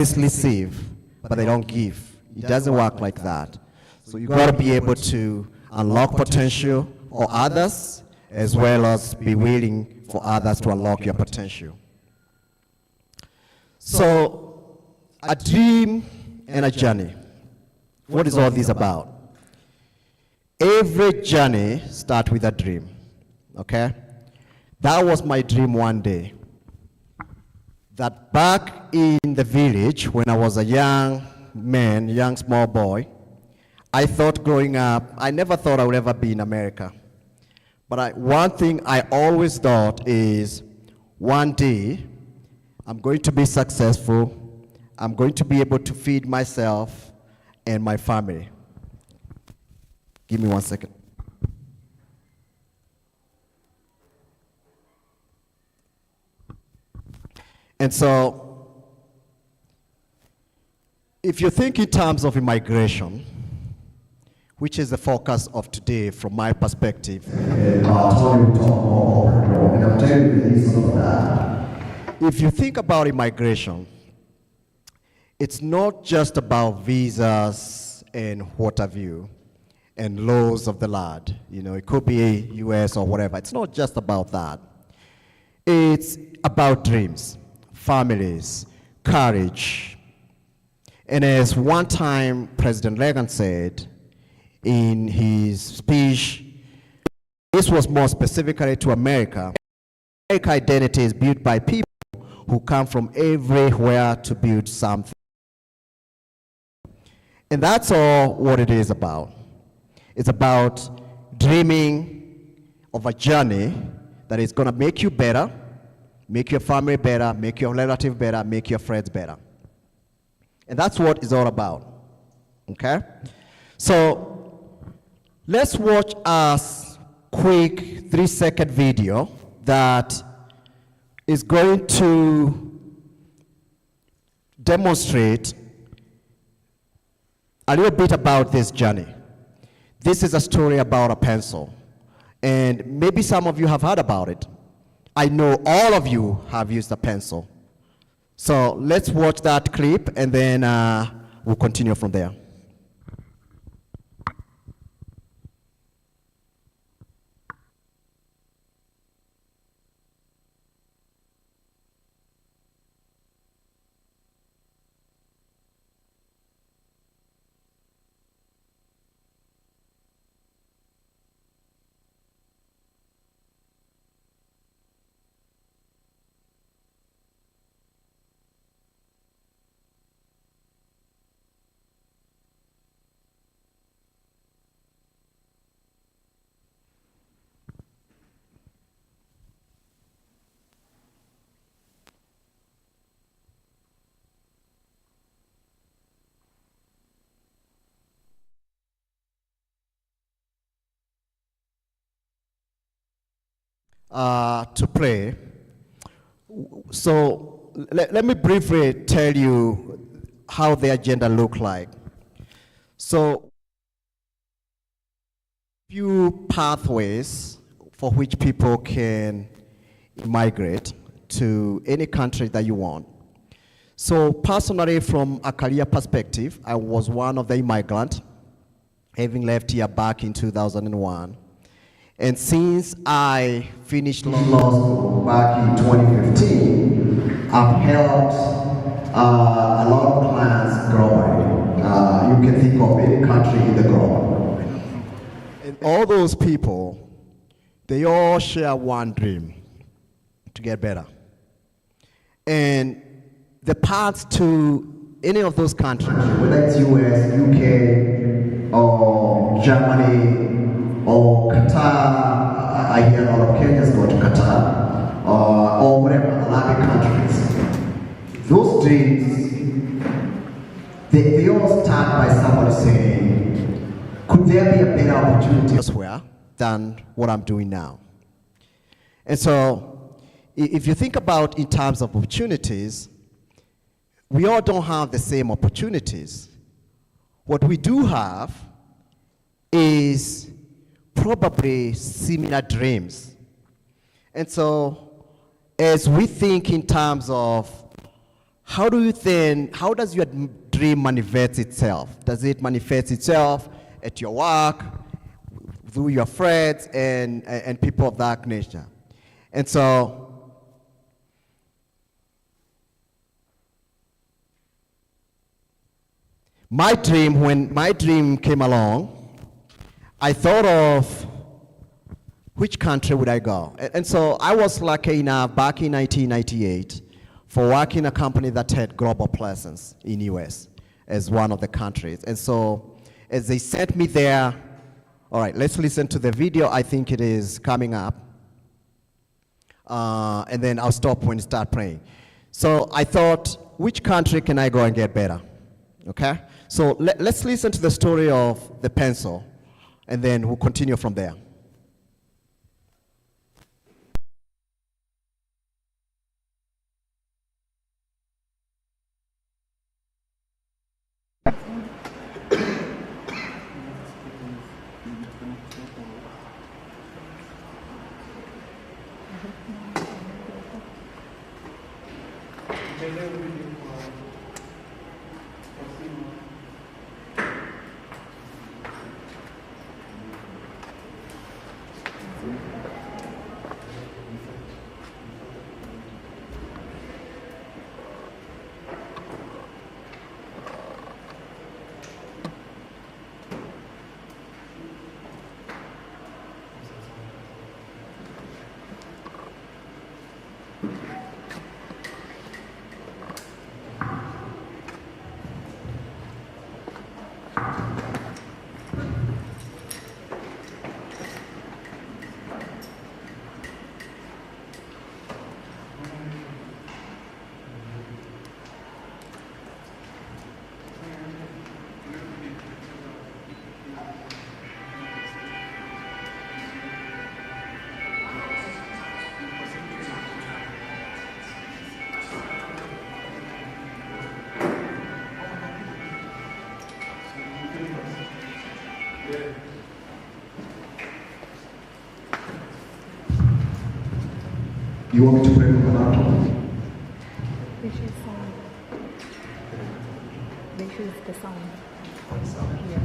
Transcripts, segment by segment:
receive, but they don't give. It doesn't work like that. So you got to be able to unlock potential for others, as well as be willing for others to unlock your potential. So, a dream and a journey. What is all this about? Every journey starts with a dream, okay? That was my dream one day. That back in the village, when I was a young man, young small boy, I thought growing up, I never thought I would ever be in America. But one thing I always thought is, one day, I'm going to be successful, I'm going to be able to feed myself and my family. Give me 1 second. And so, if you think in terms of immigration, which is the focus of today from my perspective, if you think about immigration, it's not just about visas and what have you, and laws of the land. You know, it could be US or whatever. It's not just about that. It's about dreams, families, courage. And as one time President Reagan said in his speech, this was more specifically to America, American identity is built by people who come from everywhere to build something. And that's all what it is about. It's about dreaming of a journey that is going to make you better, make your family better, make your relative better, make your friends better. And that's what it's all about, okay? So let's watch a quick 3-second video that is going to demonstrate a little bit about this journey. This is a story about a pencil, and maybe some of you have heard about it. I know all of you have used a pencil. So let's watch that clip, and then we'll continue from there. To pray. So let me briefly tell you how the agenda look like. So, few pathways for which people can migrate to any country that you want. So personally, from a career perspective, I was one of the immigrants, having left here back in 2001. And since I finished law school back in 2015, I've helped a lot of clients globally. You can think of any country in the globe. And all those people, they all share one dream: to get better. And the path to any of those countries, whether it's US, UK, or Germany, or Qatar, I hear a lot of Kenyans go to Qatar, or whatever, Arabic countries. Those dreams, they all start by somebody saying, could there be a better opportunity elsewhere than what I'm doing now? And so, if you think about in terms of opportunities, we all don't have the same opportunities. What we do have is probably similar dreams. And so, as we think in terms of how does your dream manifest itself? Does it manifest itself at your work, through your friends and people of that nature? And so, when my dream came along, I thought of which country would I go? And so I was lucky enough back in 1998 for working in a company that had global presence in US as one of the countries. And so as they sent me there, all right, let's listen to the video. I think it is coming up. And then I'll stop when you start praying. So I thought, which country can I go and get better? Okay? So let's listen to the story of the pencil, and then we'll continue from there. You want me to pray for the laptop? This is sound. This is the sound. Here.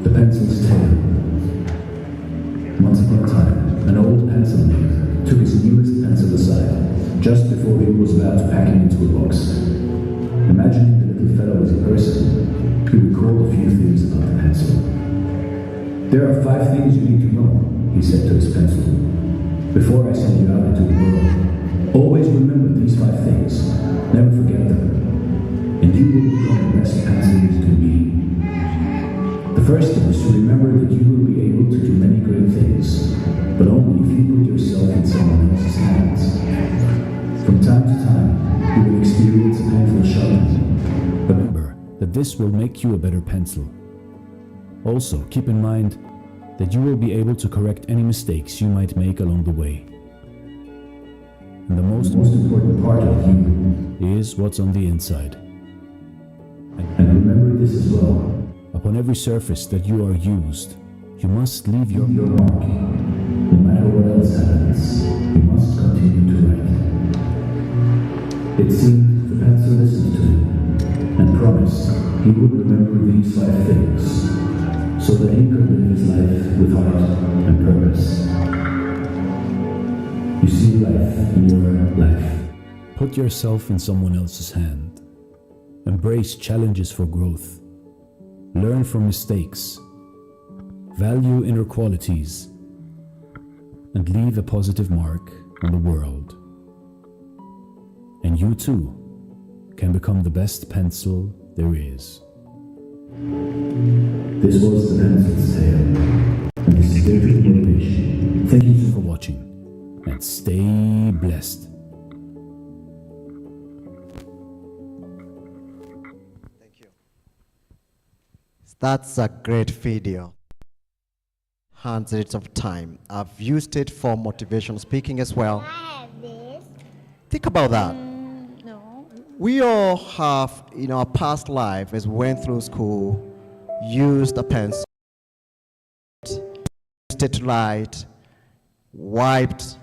The pencil's tale. Once upon a time, an old pencil maker took his newest pencil aside, just before he was about to pack it into a box. Imagining the little fellow as a person, he recalled a few things about the pencil. There are 5 things you need to know, he said to his pencil. Before I send you out into the world, always remember these 5 things. Never forget them. And you will become the best pencil you can be. The first thing is to remember that you will be able to do many great things, but only if you put yourself in someone else's hands. From time to time, you will experience a painful sharpening. Remember that this will make you a better pencil. Also, keep in mind that you will be able to correct any mistakes you might make along the way. And the most important part of you is what's on the inside. And remember this as well. Upon every surface that you are used, you must leave your mark. No matter what else happens, you must continue to write. It seemed the pencil listened to him and promised he would remember these 5 things so that he could live his life with heart and purpose. You see life in your life. Put yourself in someone else's hand. Embrace challenges for growth. Learn from mistakes. Value inner qualities. And leave a positive mark on the world. And you too can become the best pencil there is. This was the pencil's tale. And this is very motivation. Thank you for watching and stay blessed. That's a great video. Hundreds of time. I've used it for motivational speaking as well. I have this. Think about that. No. We all have, in our past life, as we went through school, used a pencil, used it to write, wiped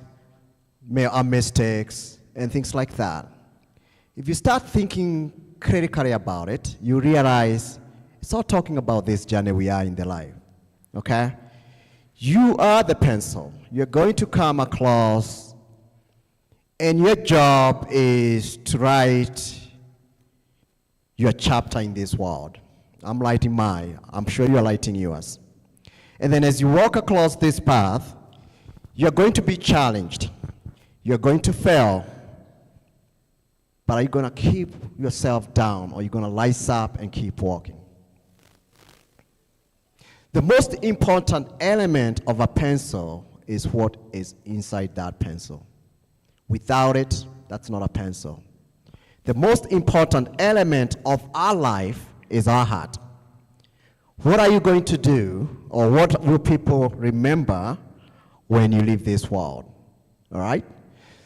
our mistakes, and things like that. If you start thinking critically about it, you realize it's all talking about this journey we are in the life, okay? You are the pencil. You're going to come across, and your job is to write your chapter in this world. I'm writing mine. I'm sure you're writing yours. And then as you walk across this path, you're going to be challenged. You're going to fail. But are you going to keep yourself down, or are you going to rise up and keep walking? The most important element of a pencil is what is inside that pencil. Without it, that's not a pencil. The most important element of our life is our heart. What are you going to do, or what will people remember when you leave this world? All right?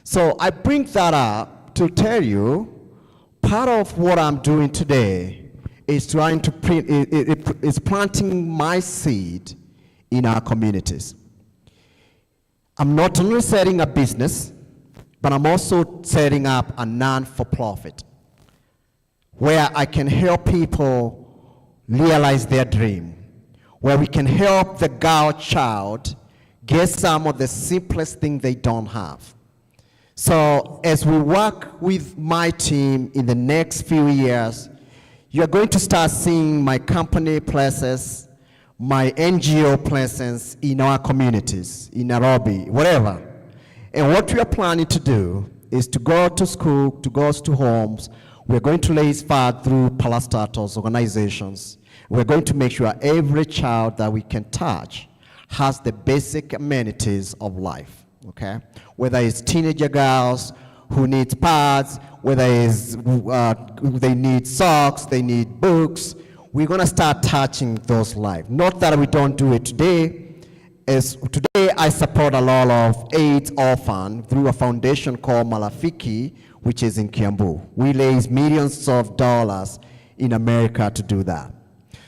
So I bring that up to tell you part of what I'm doing today is trying to is planting my seed in our communities. I'm not only setting a business, but I'm also setting up a non-for-profit where I can help people realize their dream, where we can help the girl child get some of the simplest things they don't have. So as we work with my team in the next few years, you're going to start seeing my company places, my NGO presence in our communities, in Nairobi, whatever. And what we are planning to do is to go to school, to go to homes. We're going to raise funds through parastatals organizations. We're going to make sure every child that we can touch has the basic amenities of life, okay? Whether it's teenager girls who need pads, whether it's, they need socks, they need books, we're gonna start touching those lives. Not that we don't do it today. As today I support a lot of AIDS orphans through a foundation called Malafiki, which is in Kiambu. We raise millions of dollars in America to do that.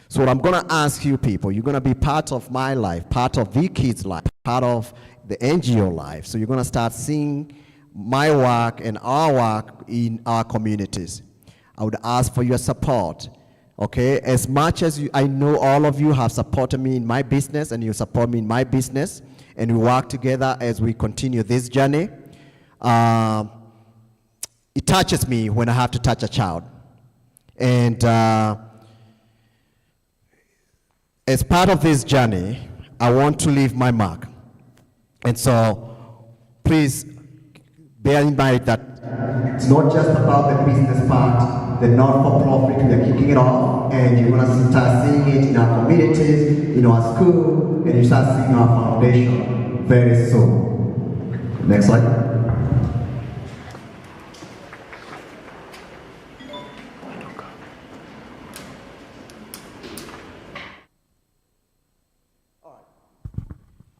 So what I'm gonna ask you people, you're gonna be part of my life, part of the kids' life, part of the NGO life. So you're gonna start seeing my work and our work in our communities. I would ask for your support, okay? As much as I know all of you have supported me in my business and you support me in my business, and we work together as we continue this journey, it touches me when I have to touch a child. And as part of this journey, I want to leave my mark. And so, please bear in mind that it's not just about the business part, the not-for-profit, we are kicking it off, and you're gonna start seeing it in our communities, in our school, and you start seeing our foundation very soon. Next slide.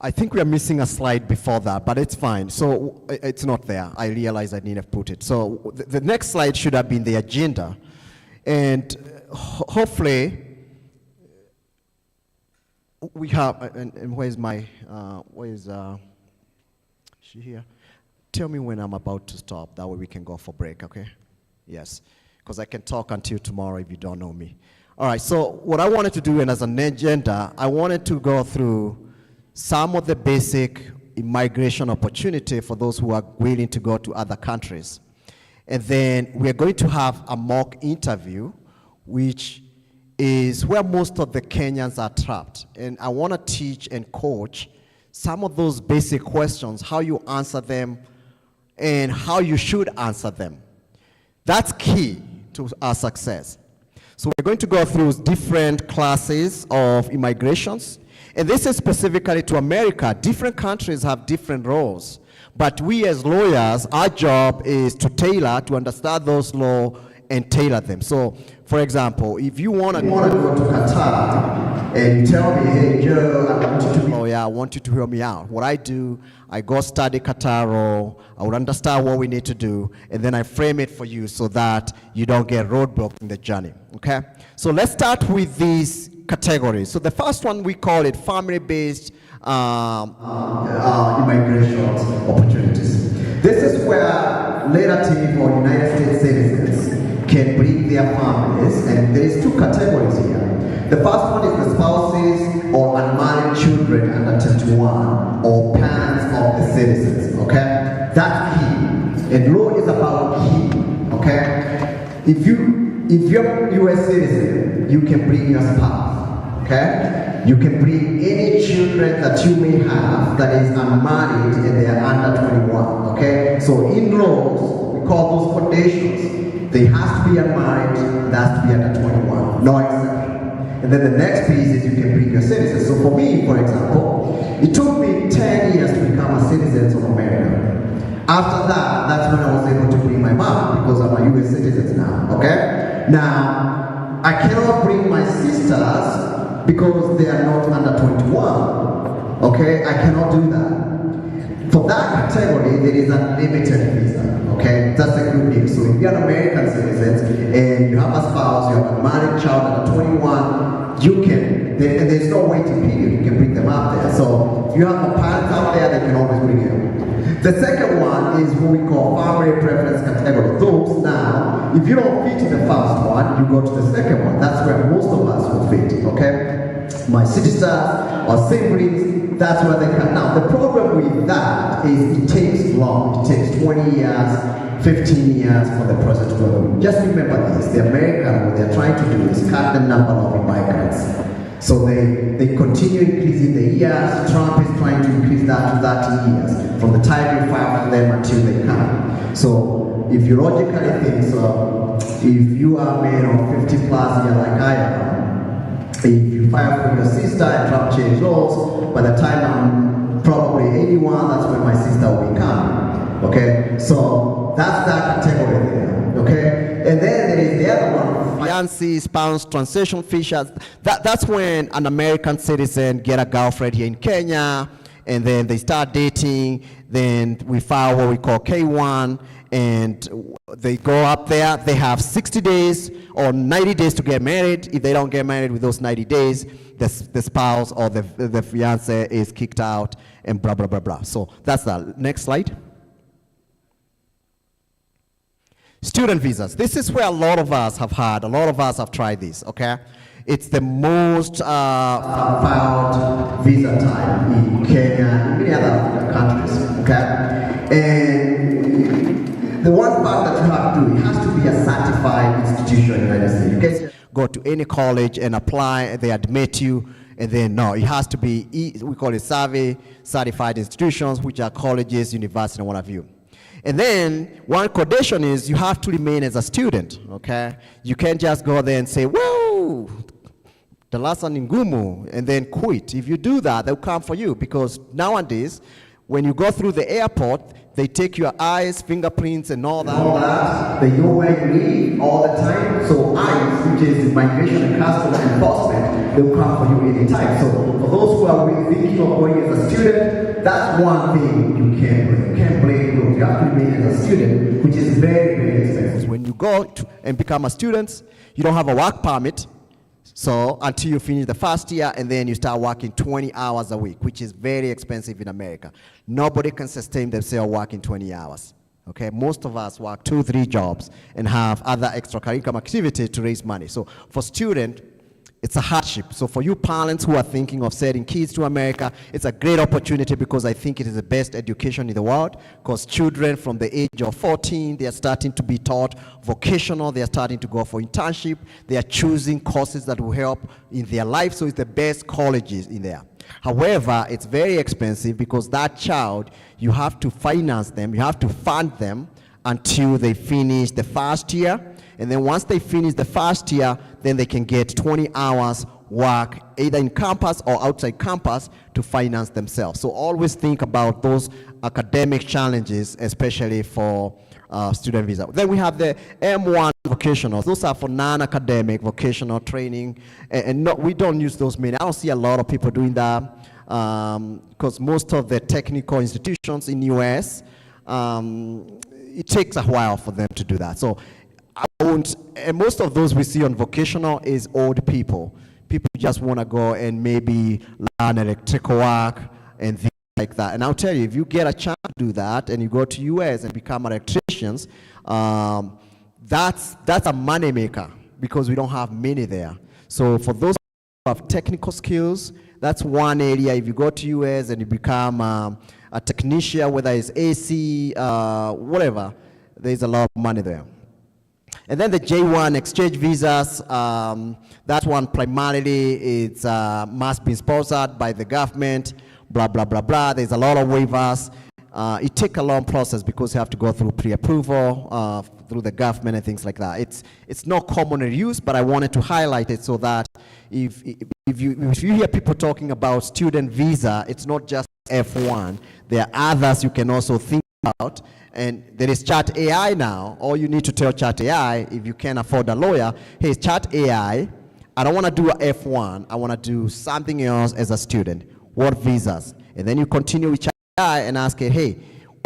I think we are missing a slide before that, but it's fine. So it's not there. I realize I need to put it. So the next slide should have been the agenda. And hopefully, we have, and where's my, she here? Tell me when I'm about to stop. That way we can go for break, okay? Yes, because I can talk until tomorrow if you don't know me. All right, so what I wanted to do, and as an agenda, I wanted to go through some of the basic immigration opportunity for those who are willing to go to other countries. And then we're going to have a mock interview, which is where most of the Kenyans are trapped. And I want to teach and coach some of those basic questions, how you answer them, and how you should answer them. That's key to our success. So we're going to go through different classes of immigrations. And this is specifically to America. Different countries have different roles. But we as lawyers, our job is to tailor, to understand those laws, and tailor them. So, for example, if you want to go to Qatar and you tell me, hey, Joe, I want you to be a lawyer, I want you to hear me out. What I do, I go study Qatar law, I would understand what we need to do, and then I frame it for you so that you don't get roadblocked in the journey, okay? So let's start with these categories. So the first one, we call it family-based immigration opportunities. This is where relative or United States citizens can bring their families, and there is two categories here. The first one is the spouses or unmarried children under 21 or parents of the citizens, okay? That's key. And law is about key, okay? If you're a US citizen, you can bring your spouse, okay? You can bring any children that you may have that is unmarried and they are under 21, okay? So in laws, we call those conditions. They have to be unmarried, they have to be under 21, no exception. And then the next piece is you can bring your citizens. So for me, for example, it took me 10 years to become a citizen of America. After that, that's when I was able to bring my mom because I'm a US citizen now, okay? Now, I cannot bring my sisters because they are not under 21, okay? I cannot do that. For that category, there is a limited visa, okay? That's a good news. So if you're an American citizen and you have a spouse, you have a married child under 21, you can, there's no waiting period, you can bring them up there. So if you have a parents out there, they can always bring you. The second one is what we call family preference category. Those now, if you don't fit in the first one, you go to the second one. That's where most of us will fit, okay? My sisters or siblings, that's where they come. Now, the problem with that is it takes long. It takes 20 years, 15 years for the process to go. Just remember this, the American, what they're trying to do is cut the number of immigrants. So they continue increasing the years. Trump is trying to increase that to 30 years from the time you file for them until they come. So if you logically think, so if you are a man of 50 plus years like I am, if you file for your sister and Trump changed laws, by the time I'm probably 81, that's when my sister will be coming. Okay? So that's that category there. Okay? And then there is the other one. Fiancé, spouse, transition features. That's when an American citizen get a girlfriend here in Kenya, and then they start dating, then we file what we call K1, and they go up there, they have 60 days or 90 days to get married. If they don't get married with those 90 days, the spouse or the fiance is kicked out and blah, blah, blah, blah. So that's that. Next slide. Student visas. This is where a lot of us have tried this, okay? It's the most filed visa type in Kenya and many other countries, okay? And the one part that you have to do, it has to be a certified institution in the United States. You can't go to any college and apply, they admit you, and then no, it has to be, we call it certified institutions, which are colleges, universities, and what have you. And then one condition is you have to remain as a student, okay? You can't just go there and say, whoa, darasa ni ngumu, and then quit. If you do that, they'll come for you, because nowadays, when you go through the airport, they take your eyes, fingerprints, and all that. They know where you live all the time. So ICE, which is Immigration and Customs Enforcement, they'll come for you anytime. So for those who are thinking of going as a student, that's one thing you can't blame. You can't blame those. You have to remain as a student, which is very, very expensive. When you go and become a student, you don't have a work permit. So until you finish the first year, and then you start working 20 hours a week, which is very expensive in America. Nobody can sustain themselves working 20 hours. Okay, most of us work 2-3 jobs and have other extracurricular activities to raise money. So for students, it's a hardship. So for you parents who are thinking of sending kids to America, it's a great opportunity, because I think it is the best education in the world, because children from the age of 14, they are starting to be taught vocational, they are starting to go for internship, they are choosing courses that will help in their life, so it's the best colleges in there. However, it's very expensive, because that child, you have to finance them, you have to fund them until they finish the first year. And then once they finish the first year, then they can get 20 hours work either in campus or outside campus to finance themselves. So always think about those academic challenges, especially for student visa. Then we have the M1 vocational. Those are for non-academic vocational training, and we don't use those many. I don't see a lot of people doing that because most of the technical institutions in US, it takes a while for them to do that. So and most of those we see on vocational is old people. People just want to go and maybe learn electrical work and things like that. And I'll tell you, if you get a chance to do that and you go to US and become electricians, that's a money maker because we don't have many there. So for those who have technical skills, that's one area. If you go to US and you become a technician, whether it's AC, whatever, there's a lot of money there. And then the J1 exchange visas, that one primarily it's must be sponsored by the government, blah, blah, blah, blah. There's a lot of waivers. It takes a long process because you have to go through pre-approval through the government and things like that. It's not commonly used, but I wanted to highlight it so that if you hear people talking about student visa, it's not just F1. There are others you can also think about. And there is Chat AI now. All you need to tell Chat AI, if you can't afford a lawyer, hey, Chat AI, I don't want to do a F1. I want to do something else as a student. What visas? And then you continue with Chat AI and ask it, hey,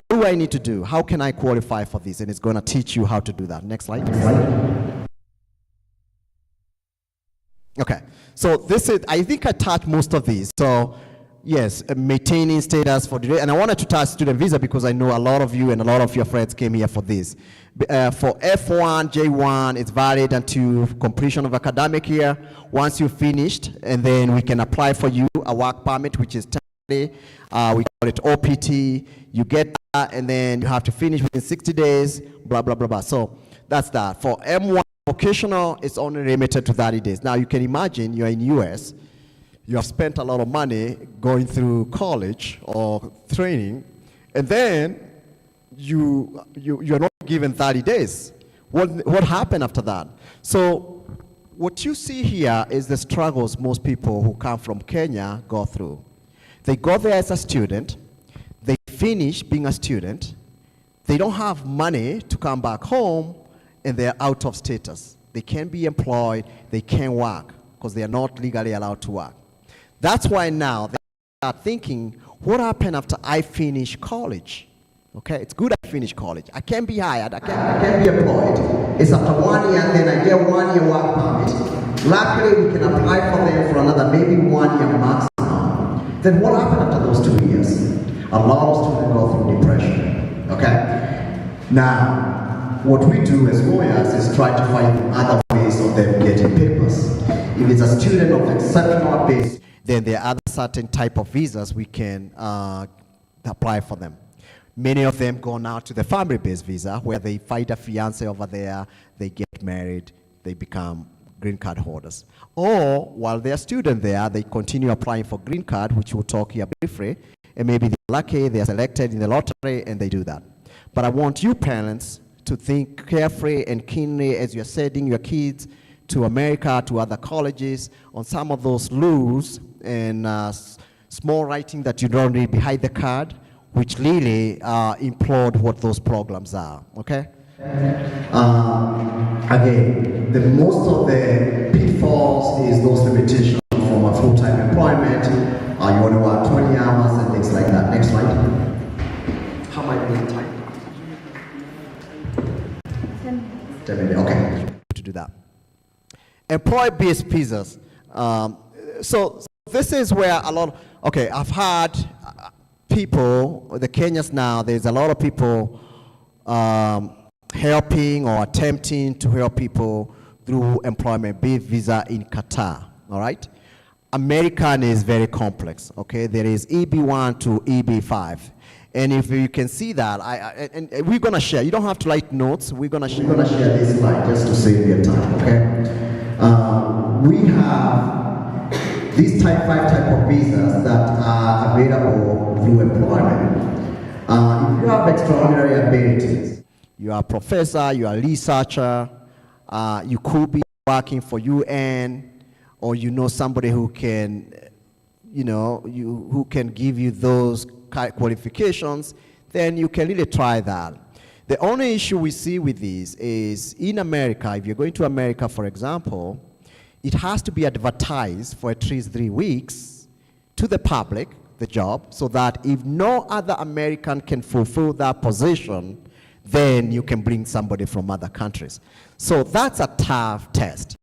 what do I need to do? How can I qualify for this? And it's going to teach you how to do that. Next slide. Okay, so this is, I think I touched most of these. So yes, maintaining status for the, and I wanted to touch student visa because I know a lot of you and a lot of your friends came here for this. For F1, J1, it's valid until completion of academic year. Once you've finished, and then we can apply for you a work permit, which is temporary. We call it OPT. You get that, and then you have to finish within 60 days, blah, blah, blah, blah. So that's that. For M1 vocational, it's only limited to 30 days. Now you can imagine you're in US, you have spent a lot of money going through college or training, and then you're not given 30 days. What happened after that? So what you see here is the struggles most people who come from Kenya go through. They go there as a student, they finish being a student, they don't have money to come back home, and they're out of status. They can't be employed, they can't work, because they are not legally allowed to work. That's why now they start thinking, what happened after I finish college? Okay, it's good I finish college. I can't be hired, I can't be employed. It's after 1 year, then I get 1 year work permit. Luckily, we can apply for them for another maybe 1 year maximum. Then what happened after those 2 years? A lot of students go through depression, okay? Now, what we do as lawyers is try to find other ways of them getting papers. If it's a student of exceptional ability, then there are other certain type of visas we can apply for them. Many of them go now to the family-based visa, where they find a fiance over there, they get married, they become green card holders. Or while they're student there, they continue applying for green card, which we'll talk here briefly, and maybe they're lucky, they're selected in the lottery, and they do that. But I want you parents to think carefully and keenly as you're sending your kids to America, to other colleges, on some of those rules and small writing that you don't read behind the card, which really implode what those programs are, okay? Again, the most of the pitfalls is those limitations from a full-time employment. You want to work 20 hours and things like that. Next slide. How am I being time? 10 minutes, okay. To do that. Employee-based visas. So this is where a lot, okay, I've had people, the Kenyans now, there's a lot of people helping or attempting to help people through employment-based visa in Qatar, all right? American is very complex, okay? There is EB1 to EB5. And if you can see that, and we're gonna share, you don't have to write notes, we're gonna share this slide just to save your time, okay? We have these type 5 type of visas that are available through employment. If you have extraordinary abilities, you are a professor, you are a researcher, you could be working for UN, or you know somebody who can, who can give you those qualifications, then you can really try that. The only issue we see with this is in America, if you're going to America, for example, it has to be advertised for at least 3 weeks to the public, the job, so that if no other American can fulfill that position, then you can bring somebody from other countries. So that's a tough test.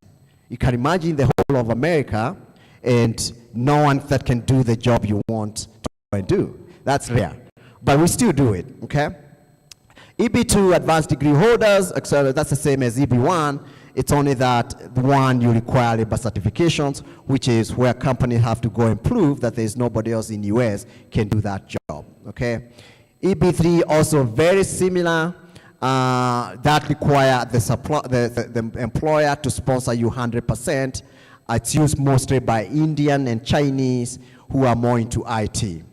You can imagine the whole of America and no one that can do the job you want to do. That's rare. But we still do it, okay? EB2 advanced degree holders, etc. That's the same as EB1. It's only that one you require labor certifications, which is where companies have to go and prove that there's nobody else in the US can do that job, okay? EB3 also very similar. That require the employer to sponsor you 100%. It's used mostly by Indian and Chinese who are more into IT.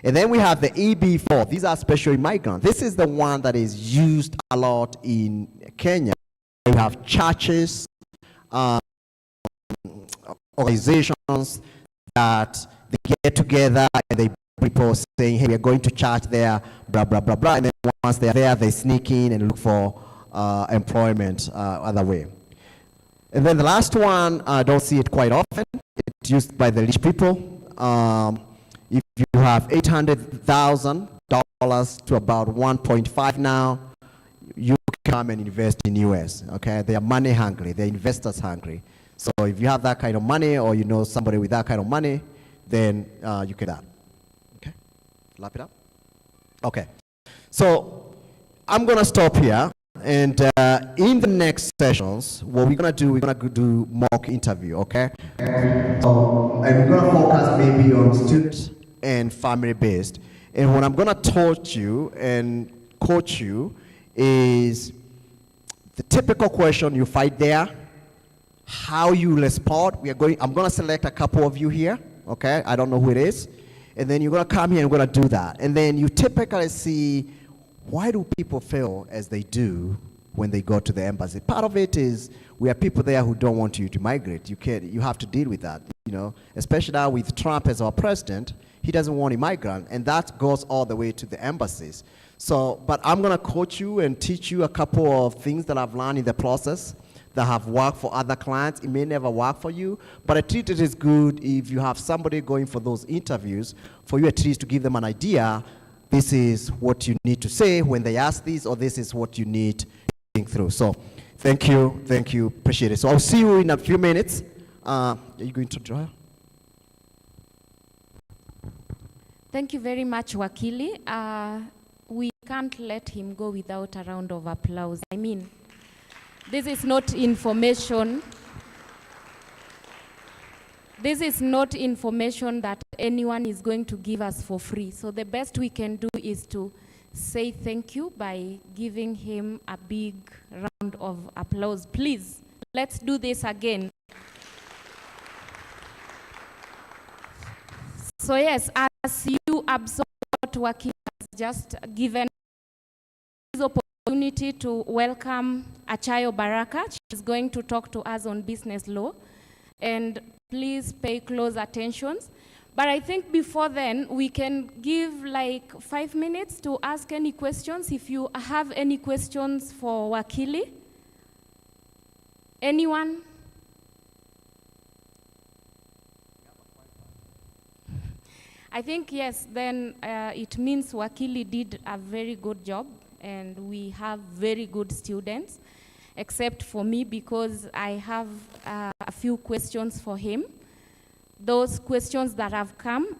And then we have the EB4. These are special migrants. This is the one that is used a lot in Kenya. You have churches, organizations that they get together and they people saying, hey, we're going to church there, blah, blah, blah, blah. And then once they're there, they sneak in and look for employment other way. And then the last one, I don't see it quite often. It's used by the rich people. If you have $800,000 to about 1.5 now, you come and invest in US, okay? They are money hungry, they're investors hungry. So if you have that kind of money or you know somebody with that kind of money, then you can do that. Okay, wrap it up. Okay, so I'm gonna stop here. And in the next sessions, what we're gonna do, we're gonna do mock interview, okay? And we're gonna focus maybe on students and family based. And what I'm gonna teach you and coach you is the typical question you find there, how you respond. I'm gonna select a couple of you here, okay? I don't know who it is. And then you're gonna come here and we're gonna do that. And then you typically see, why do people feel as they do when they go to the embassy? Part of it is we have people there who don't want you to migrate. You have to deal with that, you know, especially now with Trump as our president. He doesn't want immigrant, and that goes all the way to the embassies. So, but I'm gonna coach you and teach you a couple of things that I've learned in the process that have worked for other clients. It may never work for you, but at least it is good if you have somebody going for those interviews, for you at least to give them an idea. This is what you need to say when they ask this, or this is what you need to think through. So thank you, appreciate it. So I'll see you in a few minutes. Are you going to draw? Thank you very much, Wakili. We can't let him go without a round of applause. I mean, this is not information. This is not information that anyone is going to give us for free. So the best we can do is to say thank you by giving him a big round of applause. Please, let's do this again. So yes, as you absorb what Wakili has just given this opportunity to welcome Achayo Baraka. She's going to talk to us on business law. And please pay close attention. But I think before then, we can give like 5 minutes to ask any questions. If you have any questions for Wakili. Anyone? I think yes, then it means Wakili did a very good job and we have very good students, except for me because I have a few questions for him. Those questions that have come,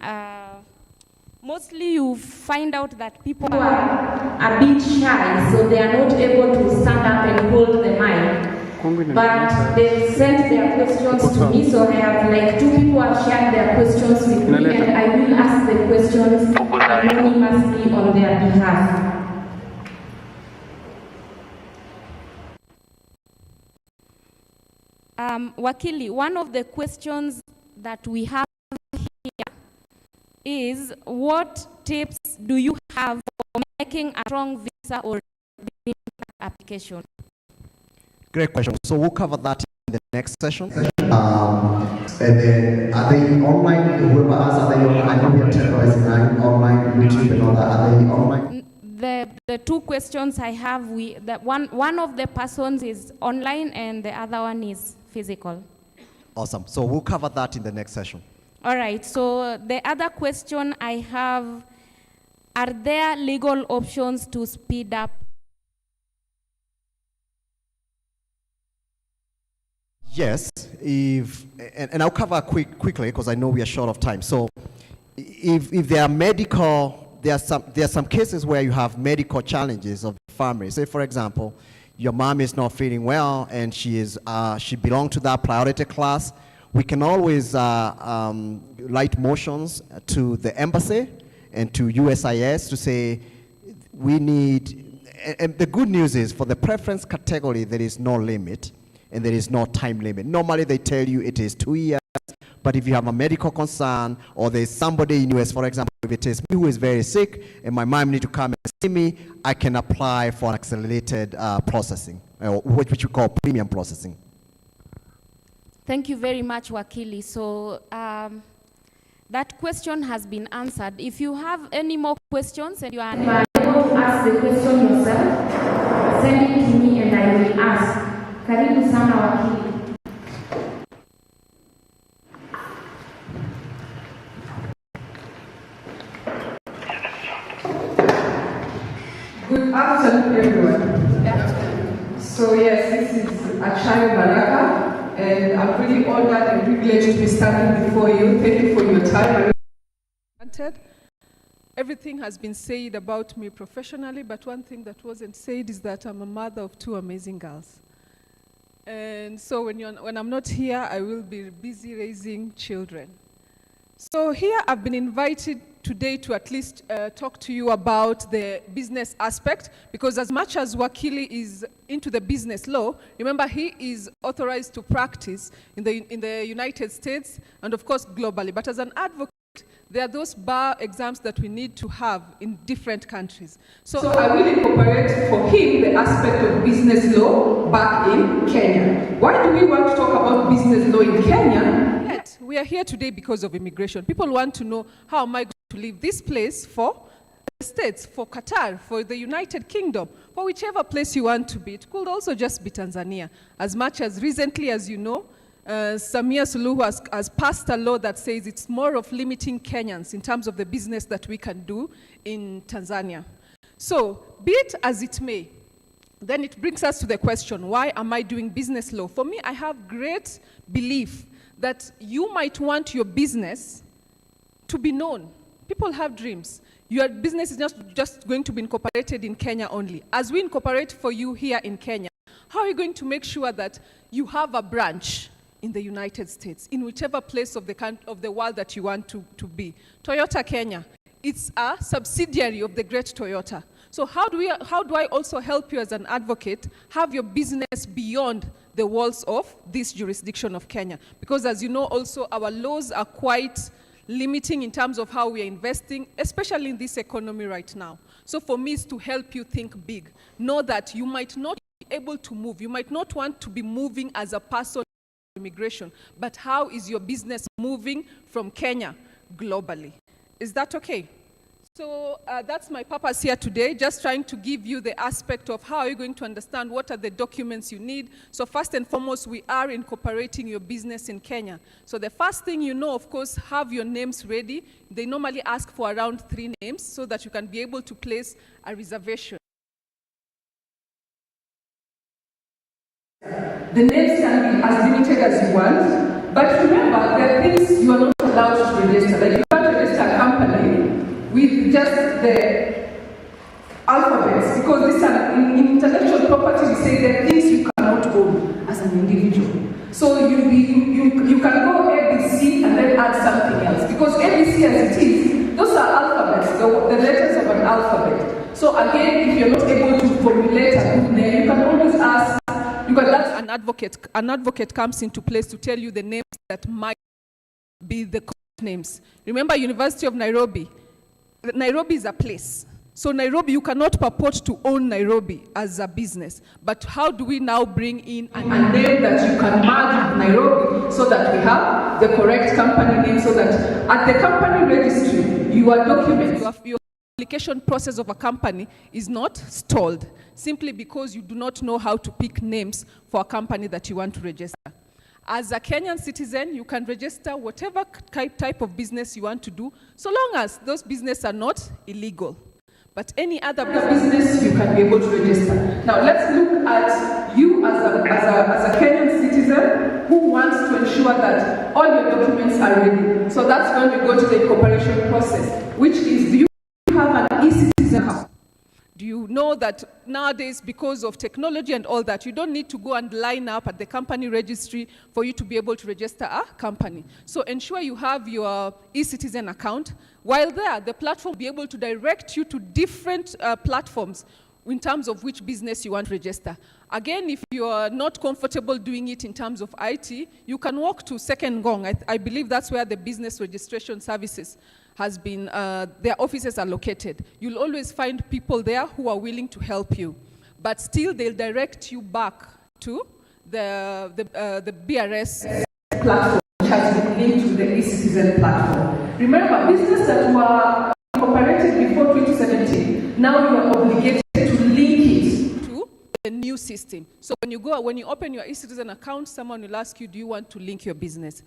mostly you find out that people are a bit shy, so they are not able to stand up and hold the mic. But they sent their questions to me, so I have like 2 people have shared their questions with me, and I will ask the questions anonymously on their behalf. Wakili, one of the questions that we have here is, what tips do you have for making a strong visa or application? Great question. So we'll cover that in the next session. And then, are they online? Whoever asks, are they online? I know we are terrorizing online, YouTube and all that. Are they online? The The two questions I have, one of the persons is online and the other one is physical. Awesome. So we'll cover that in the next session. All right, so the other question I have, are there legal options to speed up? Yes, and I'll cover quickly because I know we are short of time. So if there are there are some cases where you have medical challenges of the family. Say, for example, your mom is not feeling well and she belongs to that priority class. We can always write motions to the embassy and to USIS to say we need, and the good news is for the preference category there is no limit and there is no time limit. Normally they tell you it is 2 years, but if you have a medical concern or there's somebody in US, for example, if it is me who is very sick and my mom need to come and see me, I can apply for accelerated processing, which we call premium processing. Thank you very much, Wakili. So that question has been answered. If you have any more questions and you are able to ask the question yourself, send it to me and I will ask. Karibu sana, Wakili. Good afternoon, everyone. So yes, this is Achayo Baraka, and I'm really honored and privileged to be standing before you. Thank you for your time. Everything has been said about me professionally, but one thing that wasn't said is that I'm a mother of 2 amazing girls. And so when I'm not here, I will be busy raising children. So here I've been invited today to at least talk to you about the business aspect, because as much as Wakili is into the business law, remember he is authorized to practice in the United States and of course globally. But as an advocate, there are those bar exams that we need to have in different countries. So I will incorporate for him the aspect of business law back in Kenya. Why do we want to talk about business law in Kenya? Yet, we are here today because of immigration. People want to know, how am I going to leave this place for the States, for Qatar, for the United Kingdom, for whichever place you want to be. It could also just be Tanzania. As much as recently as you know, Samia Suluhu has passed a law that says it's more of limiting Kenyans in terms of the business that we can do in Tanzania. So, be it as it may, then it brings us to the question, why am I doing business law? For me, I have great belief that you might want your business to be known. People have dreams. Your business is not just going to be incorporated in Kenya only. As we incorporate for you here in Kenya, how are you going to make sure that you have a branch in the United States, in whichever place of the world that you want to be? Toyota Kenya, it's a subsidiary of the great Toyota. So how do I also help you as an advocate have your business beyond the walls of this jurisdiction of Kenya? Because as you know also, our laws are quite limiting in terms of how we are investing, especially in this economy right now. So for me, it's to help you think big. Know that you might not be able to move. You might not want to be moving as a person immigration, but how is your business moving from Kenya globally? Is that okay? So that's my purpose here today, just trying to give you the aspect of how are you going to understand what are the documents you need. So first and foremost, we are incorporating your business in Kenya. So the first thing you know, of course, have your names ready. They normally ask for around 3 names so that you can be able to place a reservation. The names can be as limited as you want, but remember, there are things you are not allowed to register. Like you can't register a company with just the alphabets, because this in intellectual property we say there are things you cannot own as an individual. So you can go ABC and then add something else, because ABC as it is, those are alphabets, the letters of an alphabet. So again, if you're not able to formulate a good name, you can always ask. That's an advocate comes into place to tell you the names that might be the correct names. Remember, University of Nairobi. Nairobi is a place. So Nairobi, you cannot purport to own Nairobi as a business. But how do we now bring in a name that you can merge with Nairobi so that we have the correct company name, so that at the company registry, your documents, application process of a company is not stalled simply because you do not know how to pick names for a company that you want to register. As a Kenyan citizen, you can register whatever type of business you want to do, so long as those businesses are not illegal. But any other business you can be able to register. Now let's look at you as a Kenyan citizen who wants to ensure that all your documents are ready. So that's when we go to the incorporation process, which is, do you have an e-citizen account? Do you know that nowadays, because of technology and all that, you don't need to go and line up at the company registry for you to be able to register a company. So ensure you have your e-citizen account. While there, the platform will be able to direct you to different platforms in terms of which business you want to register. Again, if you are not comfortable doing it in terms of IT, you can walk to Second Gong. I believe that's where the business registration services has been, their offices are located. You'll always find people there who are willing to help you. But still, they'll direct you back to the BRS platform, which has been linked to the e-citizen platform. Remember, businesses that were incorporated before 2017, now you are obligated to link it to the new system. So when you open your e-citizen account, someone will ask you, do you want to link your business?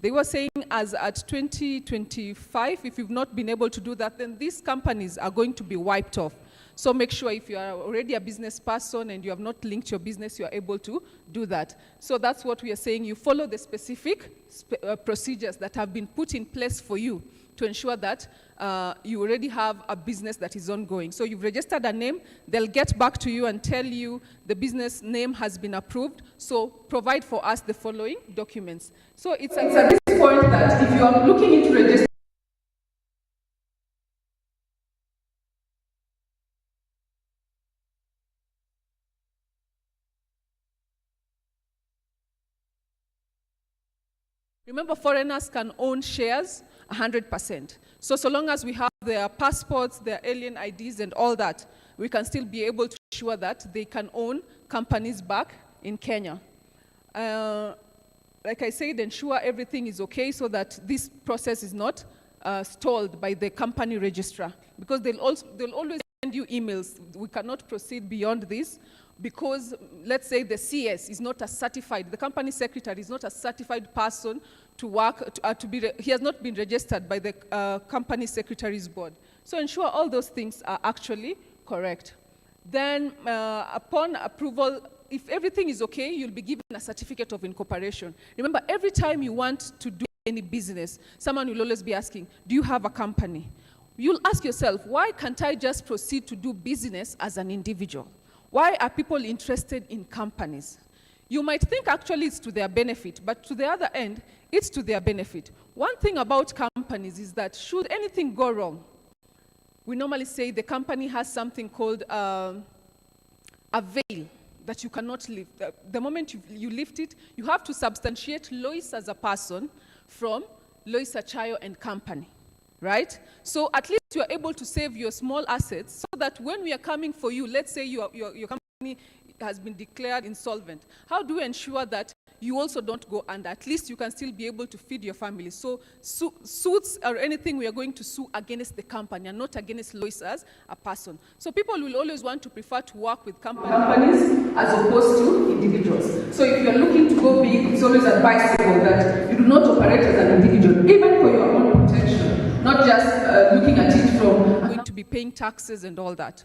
They were saying as at 2025, if you've not been able to do that, then these companies are going to be wiped off. So make sure if you are already a business person and you have not linked your business, you are able to do that. So that's what we are saying. You follow the specific procedures that have been put in place for you to ensure that you already have a business that is ongoing. So you've registered a name, they'll get back to you and tell you the business name has been approved, so provide for us the following documents. So it's at this point that if you are looking into registering, remember, foreigners can own shares 100%. So long as we have their passports, their alien IDs and all that, we can still be able to ensure that they can own companies back in Kenya. Like I said, ensure everything is okay so that this process is not stalled by the company registrar, because they'll always send you emails. We cannot proceed beyond this, because let's say the CS is not a certified, the company secretary is not a certified person to work, he has not been registered by the company secretary's board. So ensure all those things are actually correct. Then upon approval, if everything is okay, you'll be given a certificate of incorporation. Remember, every time you want to do any business, someone will always be asking, do you have a company? You'll ask yourself, why can't I just proceed to do business as an individual? Why are people interested in companies? You might think actually it's to their benefit, but to the other end, it's to their benefit. One thing about companies is that should anything go wrong, we normally say the company has something called a veil that you cannot lift. The moment you lift it, you have to substantiate Lois as a person from Lois Achayo and company, right? So at least you are able to save your small assets so that when we are coming for you, let's say your company has been declared insolvent, how do we ensure that you also don't go under? At least you can still be able to feed your family. So suits or anything we are going to sue against the company and not against Lois as a person. So people will always want to prefer to work with companies as opposed to individuals. So if you're looking to go big, it's always advisable that you do not operate as an individual, even for your own protection, not just looking at it from going to be paying taxes and all that.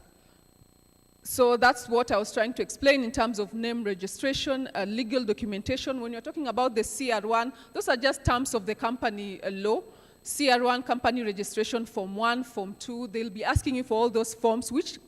So that's what I was trying to explain in terms of name registration, legal documentation. When you're talking about the CR1, those are just terms of the company law. CR1, company registration, Form 1, Form 2, they'll be asking you for all those forms which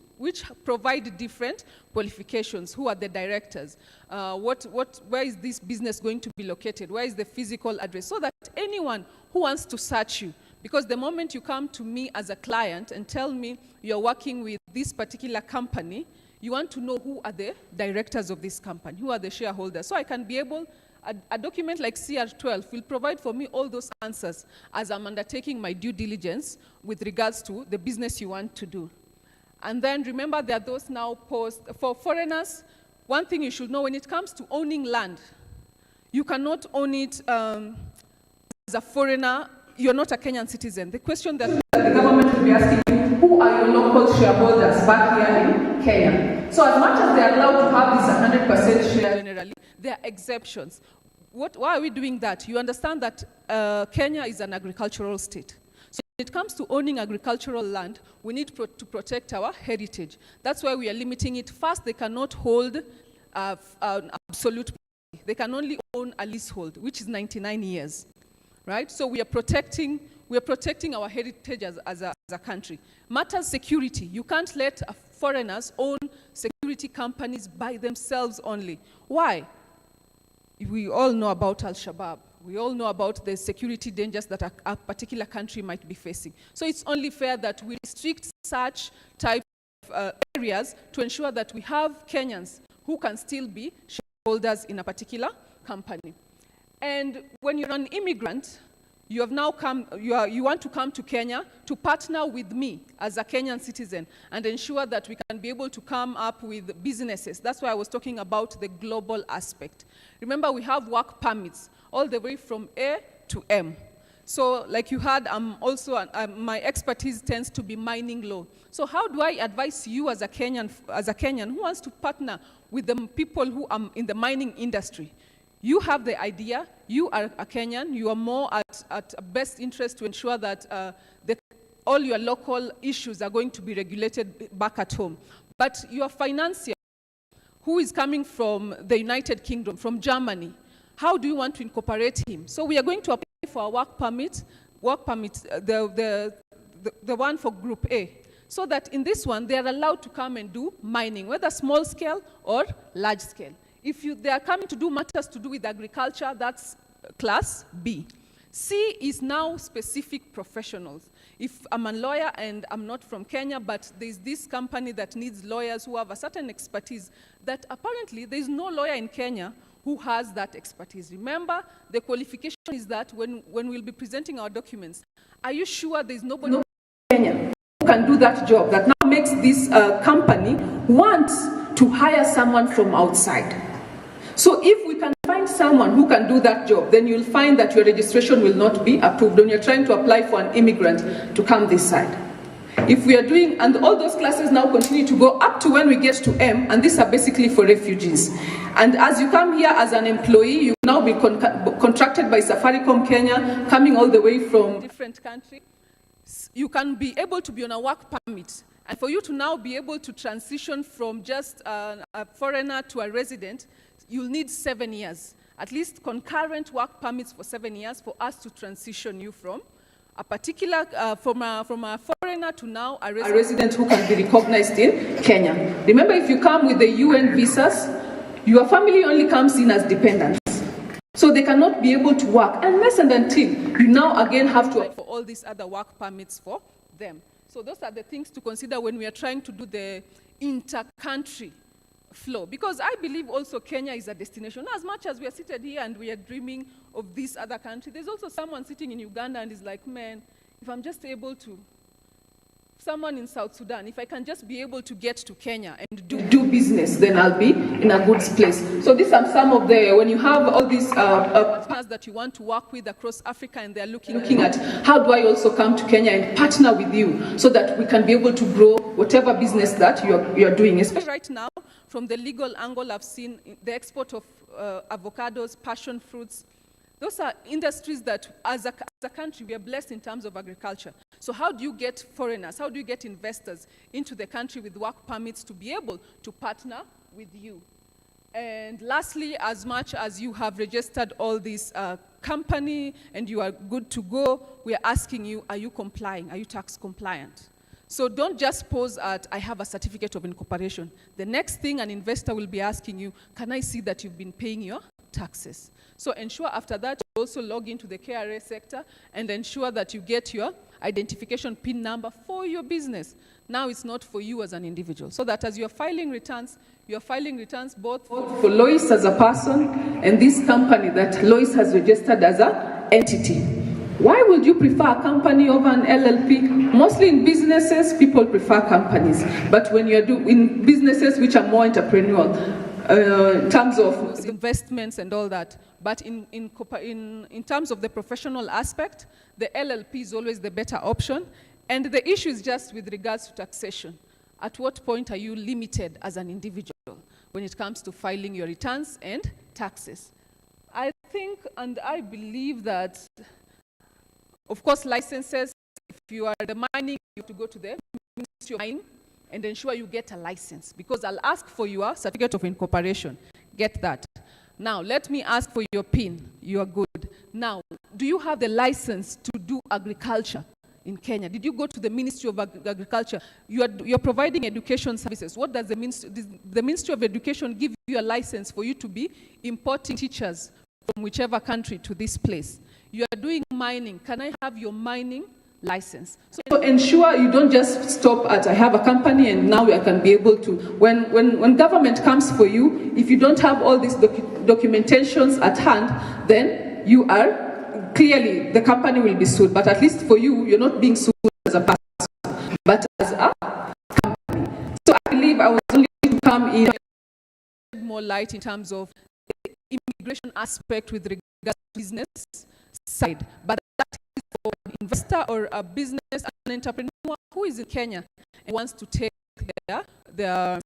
provide different qualifications. Who are the directors? Where is this business going to be located? Where is the physical address? So that anyone who wants to search you, because the moment you come to me as a client and tell me you're working with this particular company, you want to know who are the directors of this company, who are the shareholders. So I can be able, a document like CR12 will provide for me all those answers as I'm undertaking my due diligence with regards to the business you want to do. And then remember, there are those now for foreigners. One thing you should know when it comes to owning land, you cannot own it as a foreigner. You're not a Kenyan citizen. The question that the government will be asking you, who are your local shareholders back here in Kenya. So as much as they are allowed to have this 100% share generally, there are exceptions. Why are we doing that? You understand that Kenya is an agricultural state. So when it comes to owning agricultural land, we need to protect our heritage. That's why we are limiting it. First, they cannot hold an absolute property. They can only own a leasehold, which is 99 years, right? So we are protecting our heritage as a country. Matters security. You can't let foreigners own security companies by themselves only. Why? We all know about Al-Shabaab. We all know about the security dangers that a particular country might be facing. So it's only fair that we restrict such type of areas to ensure that we have Kenyans who can still be shareholders in a particular company. And when you're an immigrant, you have now you want to come to Kenya to partner with me as a Kenyan citizen and ensure that we can be able to come up with businesses. That's why I was talking about the global aspect. Remember, we have work permits all the way from A to M. So like you heard, my expertise tends to be mining law. So how do I advise you as a Kenyan who wants to partner with the people who are in the mining industry? You have the idea, you are a Kenyan, you are more at best interest to ensure that all your local issues are going to be regulated back at home. But your financier, who is coming from the United Kingdom, from Germany, how do you want to incorporate him? So we are going to apply for a work permit, the one for Group A, so that in this one, they are allowed to come and do mining, whether small scale or large scale. If they are coming to do matters to do with agriculture, that's class B. C is now specific professionals. If I'm a lawyer and I'm not from Kenya, but there's this company that needs lawyers who have a certain expertise, that apparently there's no lawyer in Kenya who has that expertise. Remember, the qualification is that when we'll be presenting our documents, are you sure there's nobody in Kenya who can do that job that now makes this company want to hire someone from outside? So if we can find someone who can do that job, then you'll find that your registration will not be approved when you're trying to apply for an immigrant to come this side. If we are doing, and all those classes now continue to go up to when we get to M, and these are basically for refugees. And as you come here as an employee, you will now be contracted by Safaricom Kenya, coming all the way from different countries. You can be able to be on a work permit. And for you to now be able to transition from just a foreigner to a resident, you'll need 7 years, at least concurrent work permits for 7 years for us to transition you from a particular, from a foreigner to now a resident who can be recognized in Kenya. Remember, if you come with the UN visas, your family only comes in as dependents. So they cannot be able to work unless and until you now again have to apply for all these other work permits for them. So those are the things to consider when we are trying to do the inter-country flow. Because I believe also Kenya is a destination. As much as we are seated here and we are dreaming of this other country, there's also someone sitting in Uganda and is like, man, if I'm just able to, someone in South Sudan, if I can just be able to get to Kenya and do business, then I'll be in a good place. So these are some of the, when you have all these partners that you want to work with across Africa and they're looking at how do I also come to Kenya and partner with you so that we can be able to grow whatever business that you're doing. Especially right now, from the legal angle, I've seen the export of avocados, passion fruits. Those are industries that, as a country, we are blessed in terms of agriculture. So how do you get foreigners, how do you get investors into the country with work permits to be able to partner with you? And lastly, as much as you have registered all this company and you are good to go, we are asking you, are you complying? Are you tax compliant? So don't just pose at, I have a certificate of incorporation. The next thing an investor will be asking you, can I see that you've been paying your taxes? So ensure after that you also log into the KRA sector and ensure that you get your identification PIN number for your business. Now it's not for you as an individual. So that as you're filing returns both for Lois as a person and this company that Lois has registered as an entity. Why would you prefer a company over an LLP? Mostly in businesses, people prefer companies. But when you're in businesses which are more entrepreneurial, in terms of investments and all that, but in terms of the professional aspect, the LLP is always the better option. And the issue is just with regards to taxation. At what point are you limited as an individual when it comes to filing your returns and taxes? I think and I believe that, of course, licenses, if you are the mining, you have to go to the Ministry of Mining and ensure you get a license, because I'll ask for your certificate of incorporation. Get that. Now, let me ask for your PIN. You are good. Now, do you have the license to do agriculture in Kenya? Did you go to the Ministry of Agriculture? You're providing education services. What does the Ministry of Education give you a license for you to be importing teachers from whichever country to this place? You are doing mining. Can I have your mining license? So ensure you don't just stop at, I have a company and now I can be able to. When government comes for you, if you don't have all these documentations at hand, then you are, clearly the company will be sued. But at least for you, you're not being sued as a person, but as a company. So I believe I was only to come in more light in terms of the immigration aspect with regards to business side. But that is for an investor or a business, an entrepreneur who is in Kenya and wants to take their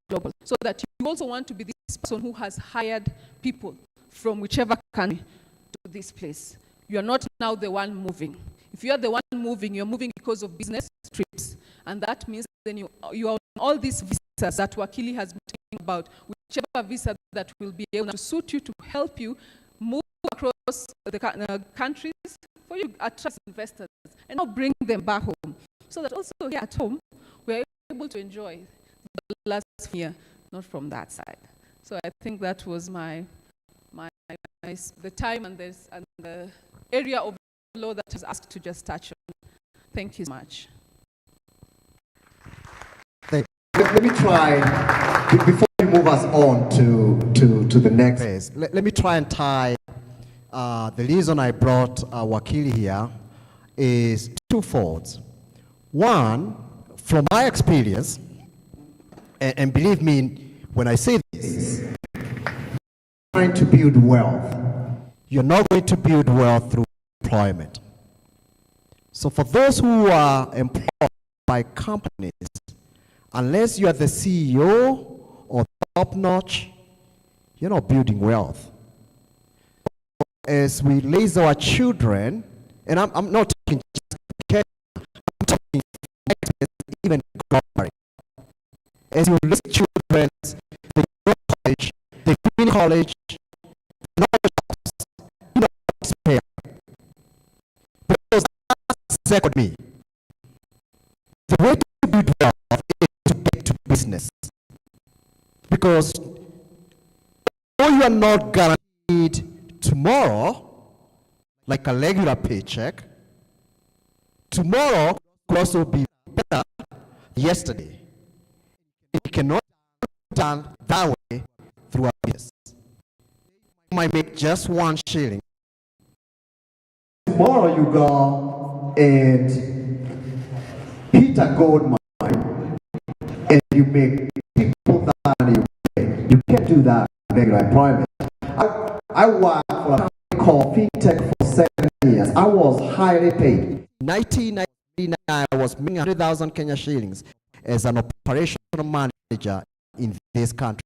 global. So that you also want to be this person who has hired people from whichever country to this place. You are not now the one moving. If you are the one moving, you're moving because of business trips. And that means then you are on all these visas that Wakili has been talking about, whichever visa that will be able to suit you, to help you move across the countries, for you to attract investors and now bring them back home. So that also here at home, we're able to enjoy the last year, not from that side. So I think that was the time and the area of law that was asked to just touch on. Thank you so much. Let me try, before we move us on to the next phase, let me try and tie the reason I brought Wakili here is twofold. One, from my experience, and believe me when I say this, trying to build wealth. You're not going to build wealth through employment. So for those who are employed by companies, unless you are the CEO or top-notch, you're not building wealth. As we raise our children, and I'm not talking just Kenya, I'm talking even globally. As you raise children, they go to college, they finish college, no jobs, no taxpayer. Because that's second me. The way to build wealth is to get to business. Because though you are not guaranteed tomorrow, like a regular paycheck, tomorrow could also be better than yesterday. It cannot be done that way through a business. You might make just 1 shilling. Tomorrow you go and hit a gold mine and you make people that you make. You can't do that in regular employment. I worked for a company called FinTech for 7 years. I was highly paid. In 1999, I was making 100,000 Kenya shillings as an operational manager in this country.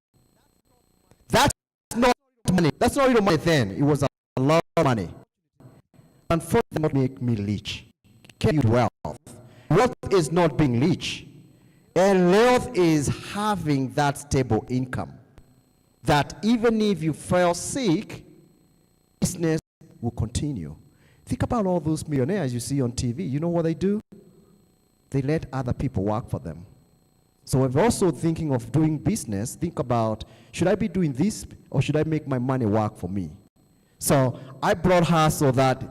That's not money. That's not real money then. It was a lot of money. Unfortunately, not make me rich. Can't build wealth. Wealth is not being rich. And wealth is having that stable income. That even if you fell sick, business will continue. Think about all those millionaires you see on TV. You know what they do? They let other people work for them. So if you're also thinking of doing business, think about, should I be doing this or should I make my money work for me? So I brought her so that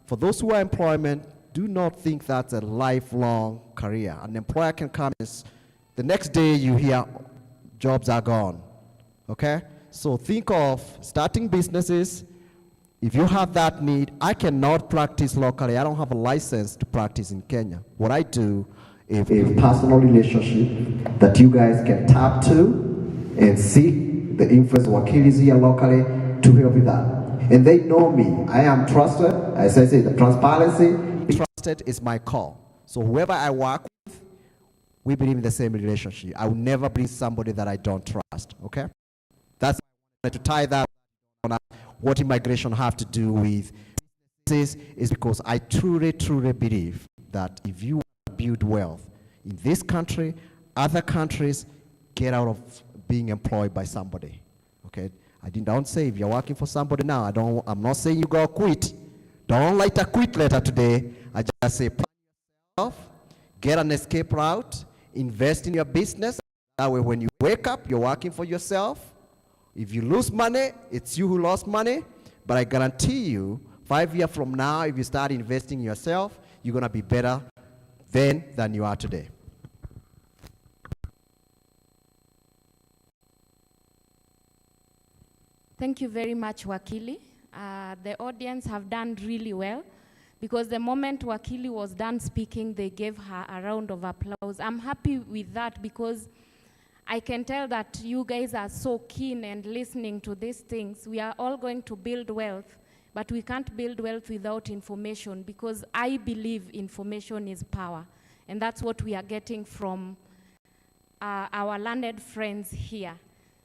for those who are employment, do not think that's a lifelong career. An employer can come and the next day you hear jobs are gone. Okay? So think of starting businesses. If you have that need, I cannot practice locally. I don't have a license to practice in Kenya. What I do is a personal relationship that you guys can tap to and see the influence of Wakilis here locally to help with that. And they know me. I am trusted. As I say, the transparency, trusted is my call. So whoever I work with, we believe in the same relationship. I will never bring somebody that I don't trust, okay? That's why I wanted to tie that on what immigration have to do with this is because I truly, truly believe that if you want to build wealth in this country, other countries, get out of being employed by somebody, okay? Don't say if you're working for somebody now, I'm not saying you go quit. Don't write a quit letter today. I just say plan yourself, get an escape route, invest in your business. That way when you wake up, you're working for yourself. If you lose money, it's you who lost money. But I guarantee you, 5 years from now, if you start investing in yourself, you're going to be better then than you are today. Thank you very much, Wakili. The audience have done really well because the moment Wakili was done speaking, they gave her a round of applause. I'm happy with that because I can tell that you guys are so keen and listening to these things. We are all going to build wealth, but we can't build wealth without information because I believe information is power. And that's what we are getting from our learned friends here.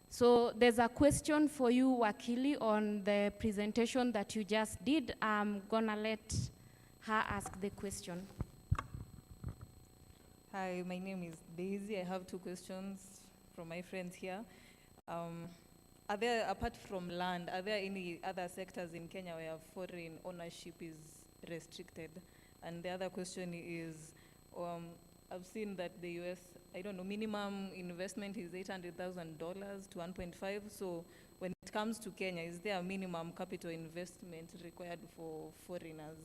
So there's a question for you, Wakili, on the presentation that you just did. I'm gonna let her ask the question. Hi, my name is Daisy. I have two questions from my friends here. Are there, apart from land, are there any other sectors in Kenya where foreign ownership is restricted? And the other question is, I've seen that the US, I don't know, minimum investment is $800,000 to 1.5. So when it comes to Kenya, is there a minimum capital investment required for foreigners?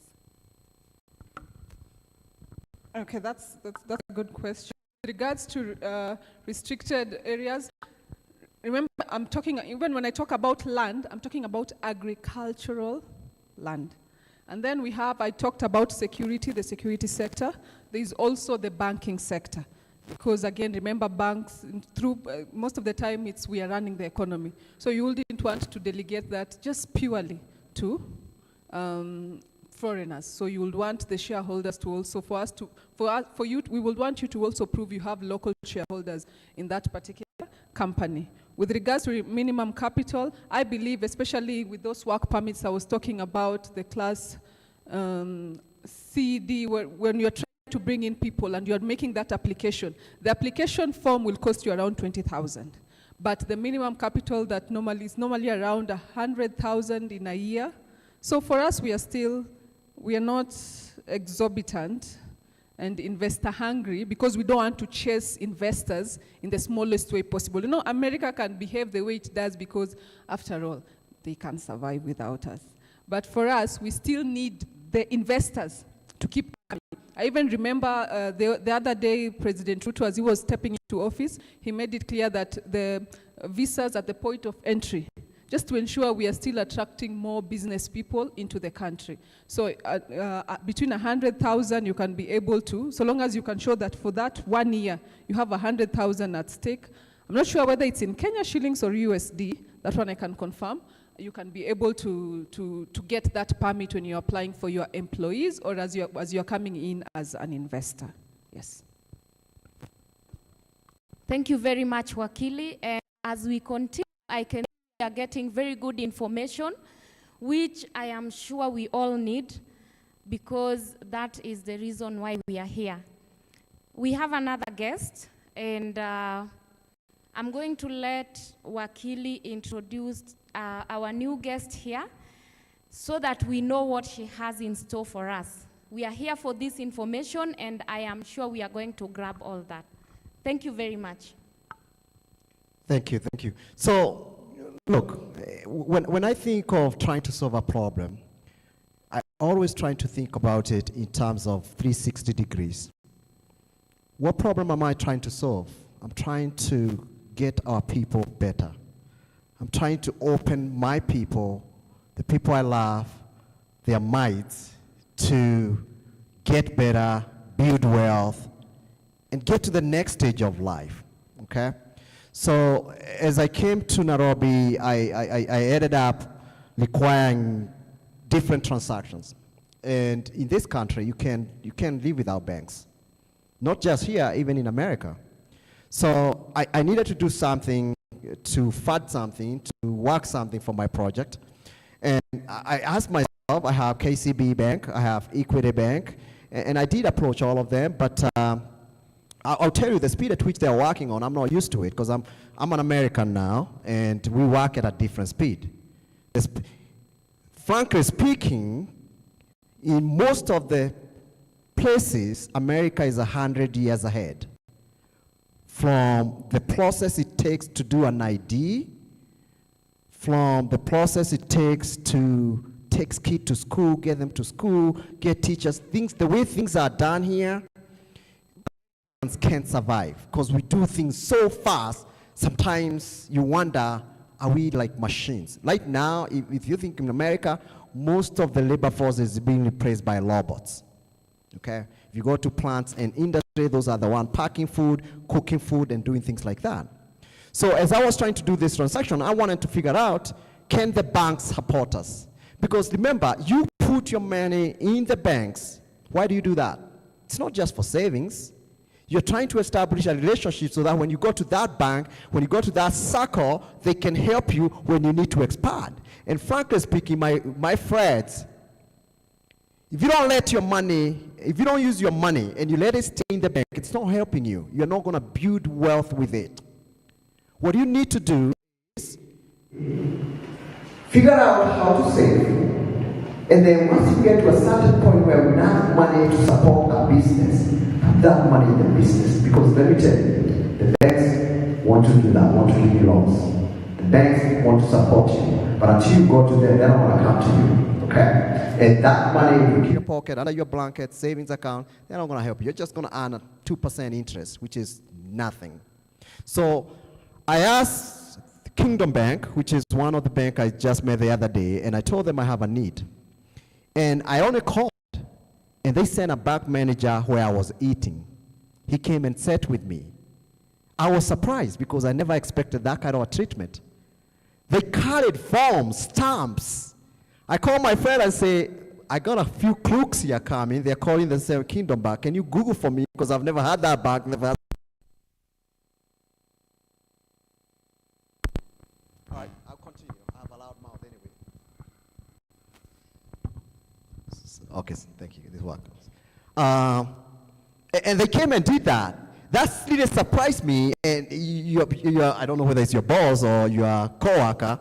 Okay, that's a good question. With regards to restricted areas, remember I'm talking, even when I talk about land, I'm talking about agricultural land. And then I talked about security, the security sector. There's also the banking sector. Because again, remember banks, most of the time we are running the economy. So you wouldn't want to delegate that just purely to foreigners. So you would want the shareholders to also, we would want you to also prove you have local shareholders in that particular company. With regards to minimum capital, I believe, especially with those work permits I was talking about, the class CD, when you're trying to bring in people and you're making that application, the application form will cost you around 20,000. But the minimum capital that is normally around 100,000 in a year. So for us, we are not exorbitant and investor hungry because we don't want to chase investors in the smallest way possible. You know, America can behave the way it does because after all, they can't survive without us. But for us, we still need the investors to keep coming. I even remember the other day, President Ruto, as he was stepping into office, he made it clear that the visas at the point of entry, just to ensure we are still attracting more business people into the country. So between 100,000 you can be able to, so long as you can show that for that 1 year, you have 100,000 at stake. I'm not sure whether it's in Kenya shillings or USD, that one I can confirm. You can be able to get that permit when you're applying for your employees or as you're coming in as an investor. Yes. Thank you very much, Wakili. And as we continue, I can see we are getting very good information, which I am sure we all need, because that is the reason why we are here. We have another guest, and I'm going to let Wakili introduce our new guest here so that we know what she has in store for us. We are here for this information, and I am sure we are going to grab all that. Thank you very much. Thank you, thank you. So, look, when I think of trying to solve a problem, I always try to think about it in terms of 360 degrees. What problem am I trying to solve? I'm trying to get our people better. I'm trying to open my people, the people I love, their minds to get better, build wealth, and get to the next stage of life, okay? So as I came to Nairobi, I ended up requiring different transactions. And in this country, you can live without banks. not just here, even in America. So I needed to do something, to fund something, to work something for my project. And I asked myself, I have KCB Bank, I have Equity Bank, and I did approach all of them, but I'll tell you the speed at which they're working on, I'm not used to it, because I'm an American now, and we work at a different speed. Frankly speaking, in most of the places, America is 100 years ahead. From the process it takes to do an ID, from the process it takes to take kids to school, get them to school, get teachers, the way things are done here, can't survive because we do things so fast. Sometimes you wonder, are we like machines? Right now, if you think in America, most of the labor force is being replaced by robots. Okay? If you go to plants and industry, those are the ones packing food, cooking food, and doing things like that. So as I was trying to do this transaction, I wanted to figure out, can the banks support us? Because remember, you put your money in the banks. Why do you do that? It's not just for savings. You're trying to establish a relationship so that when you go to that bank, when you go to that circle, they can help you when you need to expand. And frankly speaking, my friends, if you don't let your money, if you don't use your money and you let it stay in the bank, it's not helping you. You're not going to build wealth with it. What you need to do is figure out how to save. And then once you get to a certain point where we have money to support our business, put that money in the business. Because let me tell you, the banks want to do that, want to give you loans. The banks want to support you. But until you go to them, they don't want to come to you. Okay? And that money in your pocket, under your blanket, savings account, they're not going to help you. You're just going to earn a 2% interest, which is nothing. So I asked Kingdom Bank, which is one of the banks I just met the other day, and I told them I have a need. And I only called, and they sent a bank manager where I was eating. He came and sat with me. I was surprised because I never expected that kind of a treatment. They carried forms, stamps. I called my friend and say, I got a few crooks here coming. They're calling themselves Kingdom Bank. Can you Google for me? Because I've never had that bank. Never had. All right, I'll continue. I have a loud mouth anyway. Okay, thank you. This works. And they came and did that. That really surprised me. And I don't know whether it's your boss or your coworker.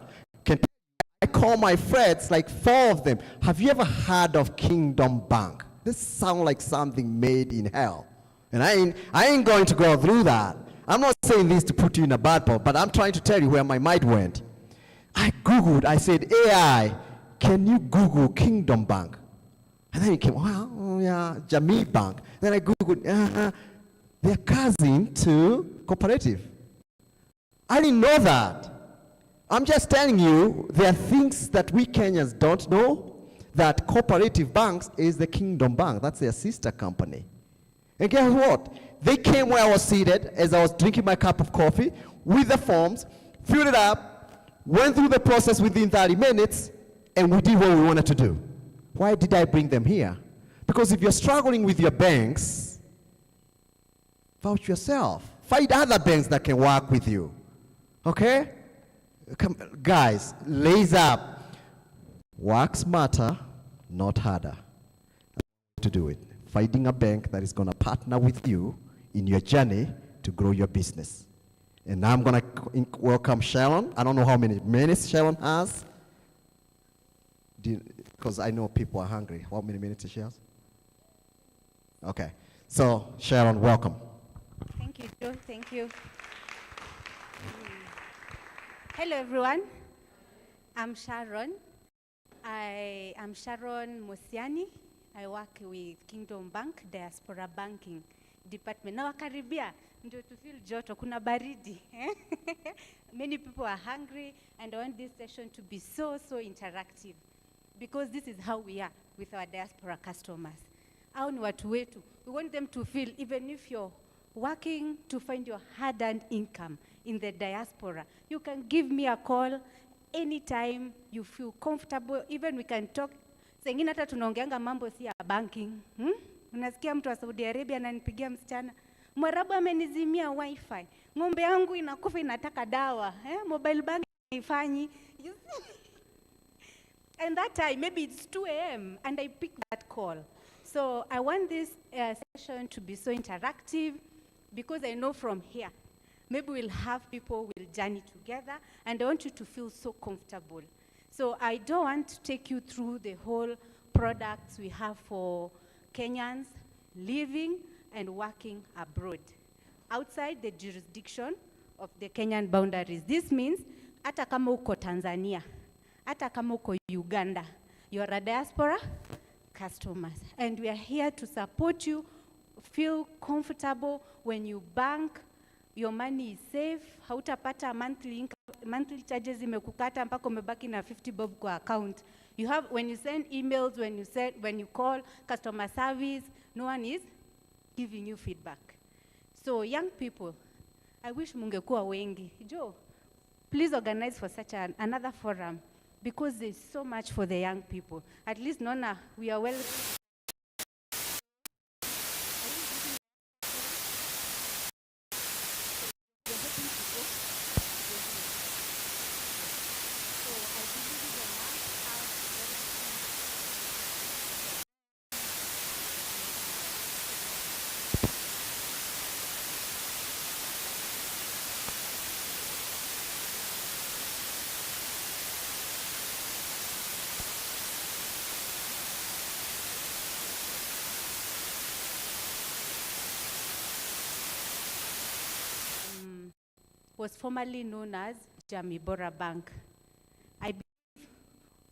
I call my friends, like 4 of them. Have you ever heard of Kingdom Bank? This sounds like something made in hell. And I ain't going to go through that. I'm not saying this to put you in a bad spot, but I'm trying to tell you where my mind went. I Googled, I said, AI, can you Google Kingdom Bank? And then it came, well, yeah, Jamii Bank. Then I Googled, they're cousin to cooperative. I didn't know that. I'm just telling you, there are things that we Kenyans don't know, that cooperative banks is the Kingdom Bank. That's their sister company. And guess what? They came where I was seated as I was drinking my cup of coffee with the forms, filled it up, went through the process within 30 minutes, and we did what we wanted to do. Why did I bring them here? Because if you're struggling with your banks, vouch yourself. Find other banks that can work with you. Okay? Come, guys, lace up. Work smarter, not harder. To do it. Finding a bank that is going to partner with you in your journey to grow your business. And now I'm going to welcome Sharon. I don't know how many minutes Sharon has. Because I know people are hungry. How many minutes she has? Okay. So, Sharon, welcome. Thank you, Joe. Thank you. Hello, everyone. I'm Sharon. I am Sharon Mosiani. I work with Kingdom Bank, Diaspora Banking Department. Na wakaribia, ndio to feel joto, kuna baridi. Many people are hungry, and I want this session to be so interactive, because this is how we are with our diaspora customers. Hao ni watu wetu. We want them to feel, even if you're working to find your hard-earned income in the diaspora, you can give me a call anytime you feel comfortable. Even we can talk. Sengine hata tunaongeanga mambo si ya banking. Unasikia mtu wa Saudi Arabia ananipigia msichana, Mwarabu amenizimia wifi, ng'ombe yangu inakufa inataka dawa, mobile bank haifanyi. And that time, maybe it's 2 a.m. and I pick that call. So I want this session to be so interactive because I know from here, maybe we'll have people will journey together and I want you to feel so comfortable. So I don't want to take you through the whole products we have for Kenyans living and working abroad, outside the jurisdiction of the Kenyan boundaries. This means, hata kama uko Tanzania, hata kama uko Uganda, you are a diaspora customers. And we are here to support you, feel comfortable when you bank, your money is safe, hautapata monthly charges imekukata mpaka umebaki na 50 bob kwa account. You have, when you send emails, when you call customer service, no one is giving you feedback. So young people, I wish mungekuwa wengi. Joe, please organize for such another forum because there's so much for the young people. At least Nona, we are well. Was formerly known as Jamii Bora Bank. I believe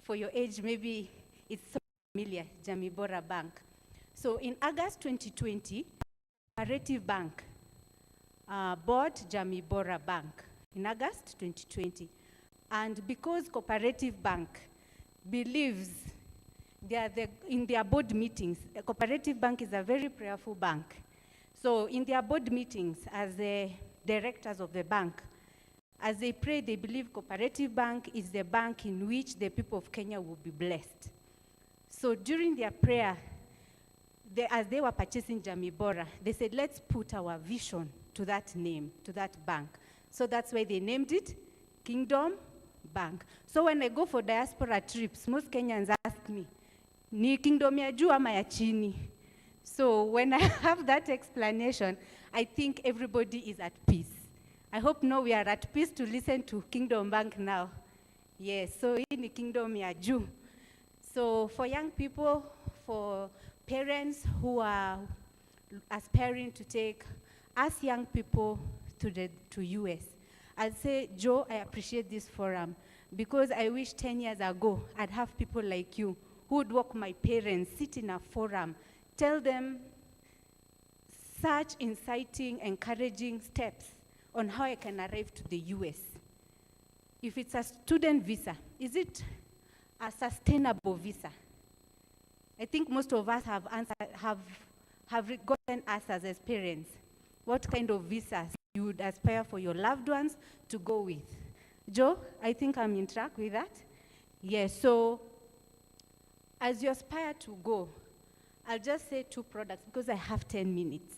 for your age, maybe it's so familiar, Jamii Bora Bank. So in August 2020, Cooperative Bank bought Jamii Bora Bank in August 2020. And because Cooperative Bank believes in their board meetings, Cooperative Bank is a very prayerful bank. So in their board meetings, as the directors of the bank, as they pray, they believe Cooperative Bank is the bank in which the people of Kenya will be blessed. So during their prayer, as they were purchasing Jamii Bora, they said, let's put our vision to that name, to that bank. So that's why they named it Kingdom Bank. So when I go for diaspora trips, most Kenyans ask me, ni Kingdom ya juu ama ya chini? So when I have that explanation, I think everybody is at peace. I hope now we are at peace to listen to Kingdom Bank now. Yes, so in the Kingdom ya juu. So for young people, for parents who are aspiring to take us young people to US, I'll say, Joe, I appreciate this forum because I wish 10 years ago I'd have people like you who would walk my parents, sit in a forum, tell them such inciting, encouraging steps on how I can arrive to the US. If it's a student visa, is it a sustainable visa? I think most of us have gotten answers as parents. What kind of visas you would aspire for your loved ones to go with? Joe, I think I'm in track with that. Yes, so as you aspire to go, I'll just say 2 products because I have 10 minutes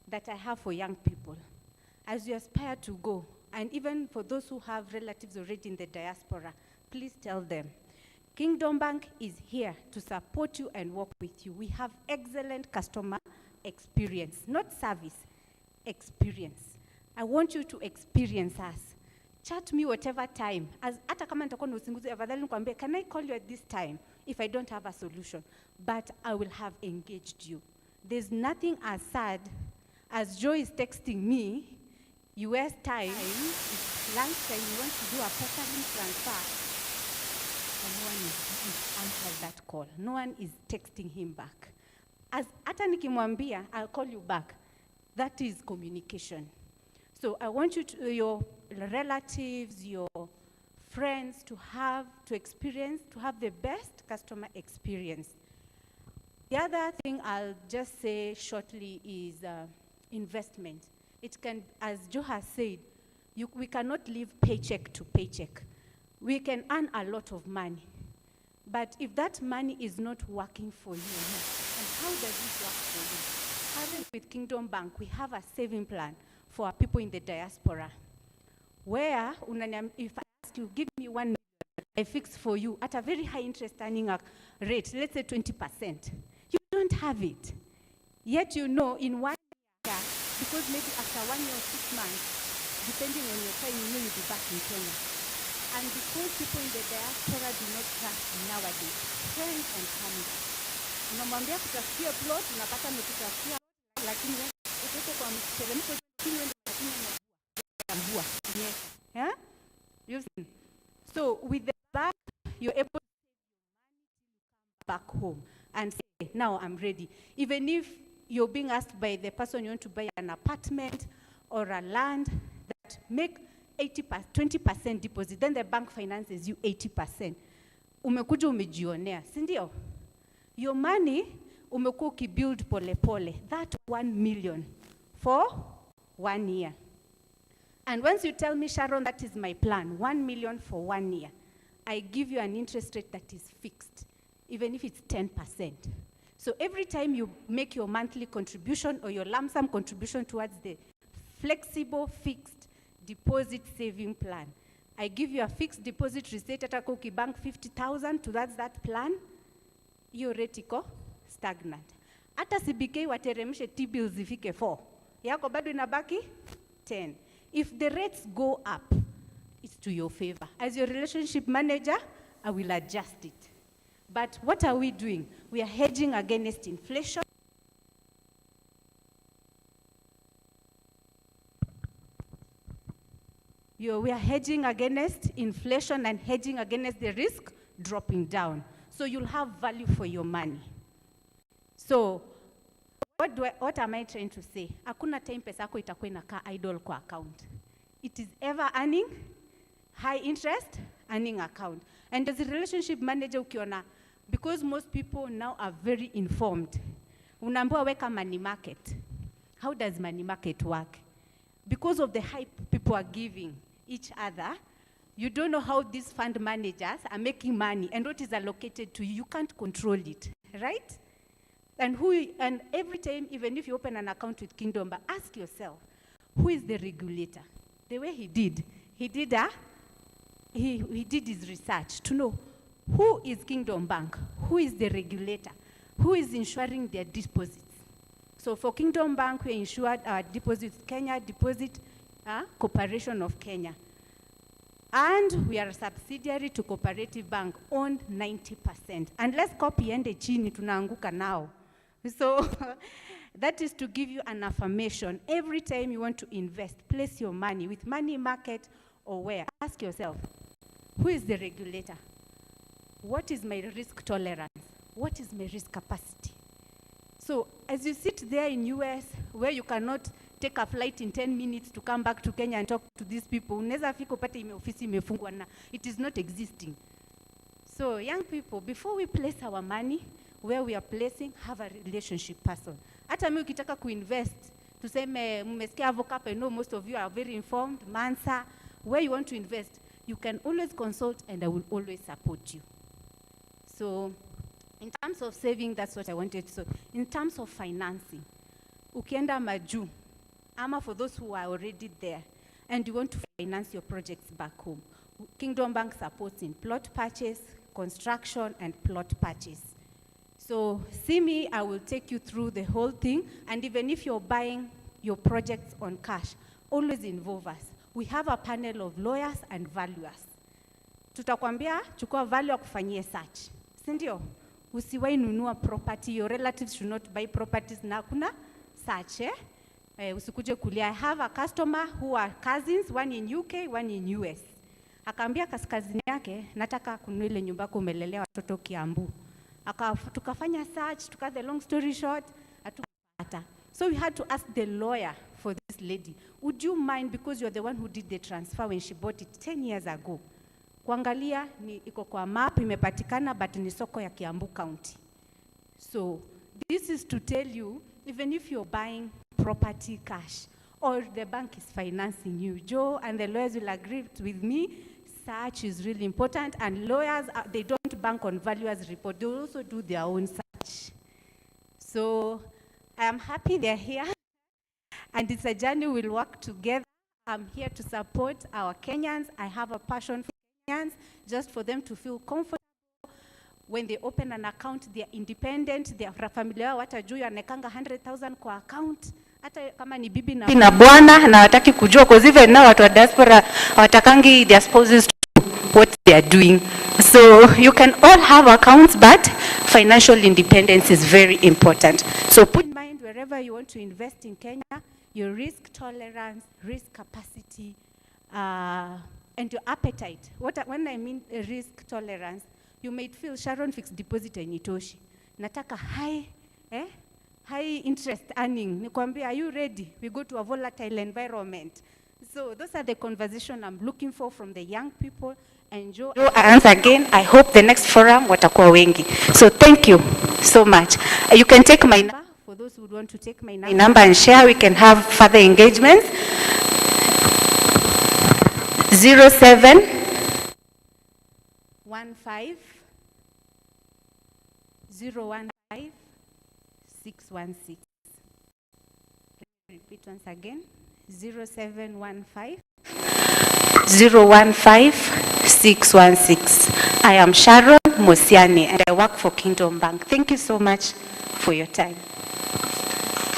that I have for young people. As you aspire to go, and even for those who have relatives already in the diaspora, please tell them, Kingdom Bank is here to support you and work with you. We have excellent customer experience, not service, experience. I want you to experience us. Chat me whatever time. Hata kama nitakuwa na usingizi, afadhali nikwambie, can I call you at this time if I don't have a solution? But I will have engaged you. There's nothing as sad as Joe is texting me, US time, it's lunchtime, you want to do a portal transfer, and no one is answered that call. No one is texting him back. As hata nikimwambia, I'll call you back. That is communication. So I want you to, your relatives, your friends to have the best customer experience. The other thing I'll just say shortly is investment. It can, as Joe has said, we cannot live paycheck to paycheck. We can earn a lot of money, but if that money is not working for you, how does this work for you? Currently with Kingdom Bank, we have a saving plan for our people in the diaspora, where if I ask you, give me 1 million, I fix for you at a very high interest earning rate, let's say 20%. You don't have it. Yet you know in 1 year, because maybe after 1 year or 6 months, depending on your time, you know you'll be back in Kenya. And because people in the diaspora do not trust nowadays, friends and family. Unamwambia kutafutia plot, unapata mekutafutia, lakini utoke kwa mteremko chini wende lakini unajua. Yeah? You've seen. So with the bank, you're able to save your money till you come back home and say, now I'm ready. Even if you're being asked by the person you want to buy an apartment or a land that make 20% deposit, then the bank finances you 80%. Umekuja umejionea, si ndio? Your money umekuwa ukibuild pole pole, that 1 million for 1 year. And once you tell me, Sharon, that is my plan, 1 million for 1 year, I give you an interest rate that is fixed, even if it's 10%. So every time you make your monthly contribution or your lump sum contribution towards the flexible fixed deposit saving plan, I give you a fixed deposit receipt at a bank 50,000 towards that plan, your rate iko stagnant. Hata CBK wateremshe T-bills ifike 4, yako bado inabaki 10. If the rates go up, it's to your favor. As your relationship manager, I will adjust it. But what are we doing? We are hedging against inflation. We are hedging against inflation and hedging against the risk dropping down. So you'll have value for your money. So what am I trying to say? Hakuna time pesa yako itakuwa inakaa idle kwa account. It is ever earning, high interest, earning account. And as a relationship manager ukiona, because most people now are very informed, unaambiwa weka money market. How does money market work? Because of the hype people are giving each other, you don't know how these fund managers are making money and what is allocated to you. You can't control it, right? And every time, even if you open an account with Kingdom, but ask yourself, who is the regulator? The way he did his research to know who is Kingdom Bank, who is the regulator, who is insuring their deposits. So for Kingdom Bank, we insured our deposits, Kenya Deposit Corporation of Kenya. And we are a subsidiary to Cooperative Bank, owned 90%. Unless copy ende chini, tunaanguka now. So that is to give you an affirmation. Every time you want to invest, place your money with money market or where. Ask yourself, who is the regulator? What is my risk tolerance? What is my risk capacity? So as you sit there in US, where you cannot take a flight in 10 minutes to come back to Kenya and talk to these people, unaweza fika upate ofisi imefungwa na it is not existing. So young people, before we place our money, where we are placing, have a relationship person. Hata mimi ukitaka kuinvest, tuseme mmesikia Avocap, I know most of you are very informed, Mansa, where you want to invest, you can always consult and I will always support you. So in terms of saving, that's what I wanted to say. In terms of financing, ukienda maju, ama for those who are already there, and you want to finance your projects back home, Kingdom Bank supports in plot purchase, construction, and plot purchase. So see me, I will take you through the whole thing, and even if you're buying your projects on cash, always involve us. We have a panel of lawyers and valuers. Tutakwambia, chukua value kufanyie search. Sindio? Usiwai nunua property, your relatives should not buy properties na kuna search, usikuje kulia. I have a customer who are cousins, one in UK, one in US. Akaambia kaskazini yake, nataka kununua ile nyumba yako umelelea watoto Kiambu. Tukafanya search, the long story short, hatukupata. So we had to ask the lawyer for this lady, would you mind, because you're the one who did the transfer when she bought it 10 years ago, kuangalia ni iko kwa map imepatikana but ni soko ya Kiambu County. So this is to tell you, even if you're buying property cash or the bank is financing you, Joe and the lawyers will agree with me, search is really important, and lawyers, they don't bank on valuers report, they also do their own search. So I am happy they're here, and it's a journey we'll work together. I'm here to support our Kenyans. I have a passion for Kenyans, just for them to feel comfortable. When they open an account, they're independent, they're familia watajua anekanga 100,000 kwa account. Hata kama ni bibi na bwana na wataki kujua, because even now watu wa diaspora watakangi their spouses to what they are doing. So you can all have accounts, but financial independence is very important. So put in mind wherever you want to invest in Kenya, your risk tolerance, risk capacity, and your appetite. When I mean risk tolerance, you might feel Sharon fixed deposit hainitoshi. Nataka high interest earning. Nikwambia, are you ready? We go to a volatile environment. So those are the conversation I'm looking for from the young people. And Joe, once again, I hope the next forum watakuwa wengi. So thank you so much. You can take my number, for those who want to take my number and share, we can have further engagements. 0715 015 616. Repeat once again. 0715 015 616. I am Sharon Mosiani and I work for Kingdom Bank. Thank you so much for your time.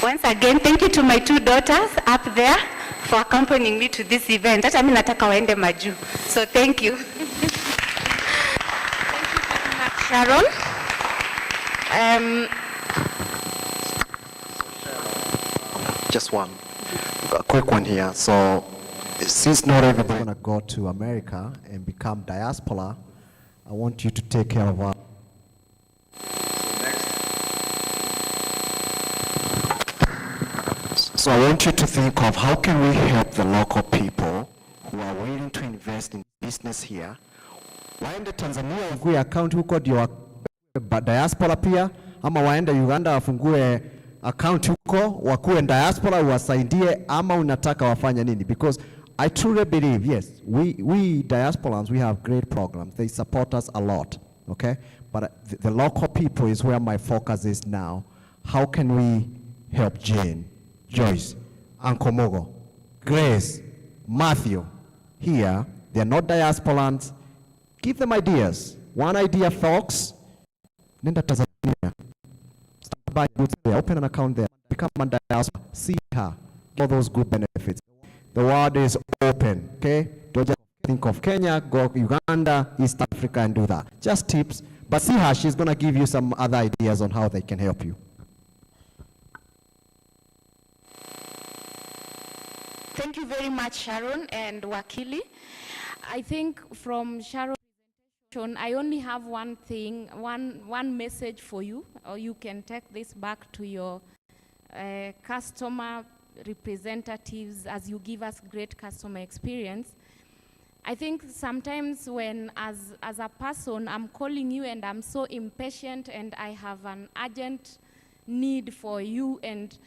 Once again, thank you to my two daughters up there for accompanying me to this event. Hata mimi nataka waende majuu. So thank you. Thank you very much, Sharon. Just one, a quick one here. So, since not everybody gonna go to America and become diaspora, I want you to take care of our. So I want you to think of how can we help the local people who are willing to invest in business here. Waende Tanzania wafungue account huko ndio diaspora pia, ama waende Uganda wafungue account huko wakuwe diaspora wasaidie, ama unataka wafanya nini? Because I truly believe, yes, we diasporans, we have great programs. They support us a lot, okay? But the local people is where my focus is now. How can we help Jane, Joyce, Uncle Mogo, Grace, Matthew here? They're not diasporans. Give them ideas. One idea, folks. Nenda Tanzania. Start buying goods there. Open an account there. Become a diaspora. See her. All those good benefits. The world is open, okay? Don't just think of Kenya, go Uganda, East Africa and do that. Just tips. But see her, she's going to give you some other ideas on how they can help you. Thank you very much, Sharon and Wakili. I think from Sharon's presentation, I only have one thing, one message for you, or you can take this back to your customer representatives as you give us great customer experience. I think sometimes when as a person I'm calling you and I'm so impatient and I have an urgent need for you and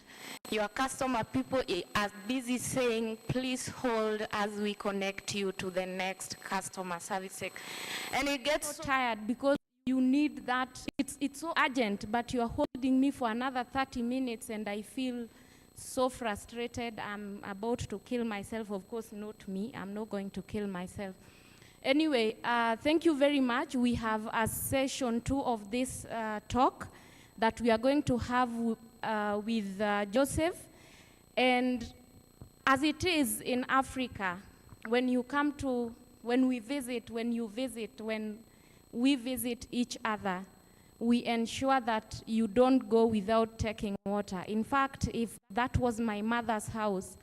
your customer people are busy saying, please hold as we connect you to the next customer service. And it gets tired because you need that, it's so urgent, but you're holding me for another 30 minutes and I feel so frustrated. I'm about to kill myself. Of course, not me. I'm not going to kill myself. Anyway, thank you very much. We have a session 2 of this talk that we are going to have with Joseph. And as it is in Africa, when you come to, when we visit each other, we ensure that you don't go without taking water. In fact, if that was my mother's house,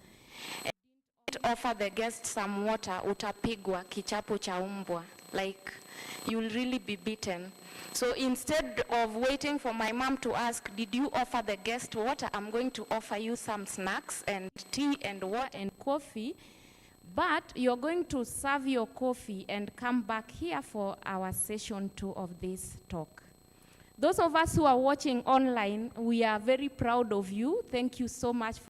and you didn't offer the guests some water, utapigwa kichapo cha umbwa. Like, you'll really be beaten. So instead of waiting for my mom to ask, did you offer the guest water? I'm going to offer you some snacks and tea and water and coffee. But you're going to serve your coffee and come back here for our session 2 of this talk. Those of us who are watching online, we are very proud of you. Thank you so much.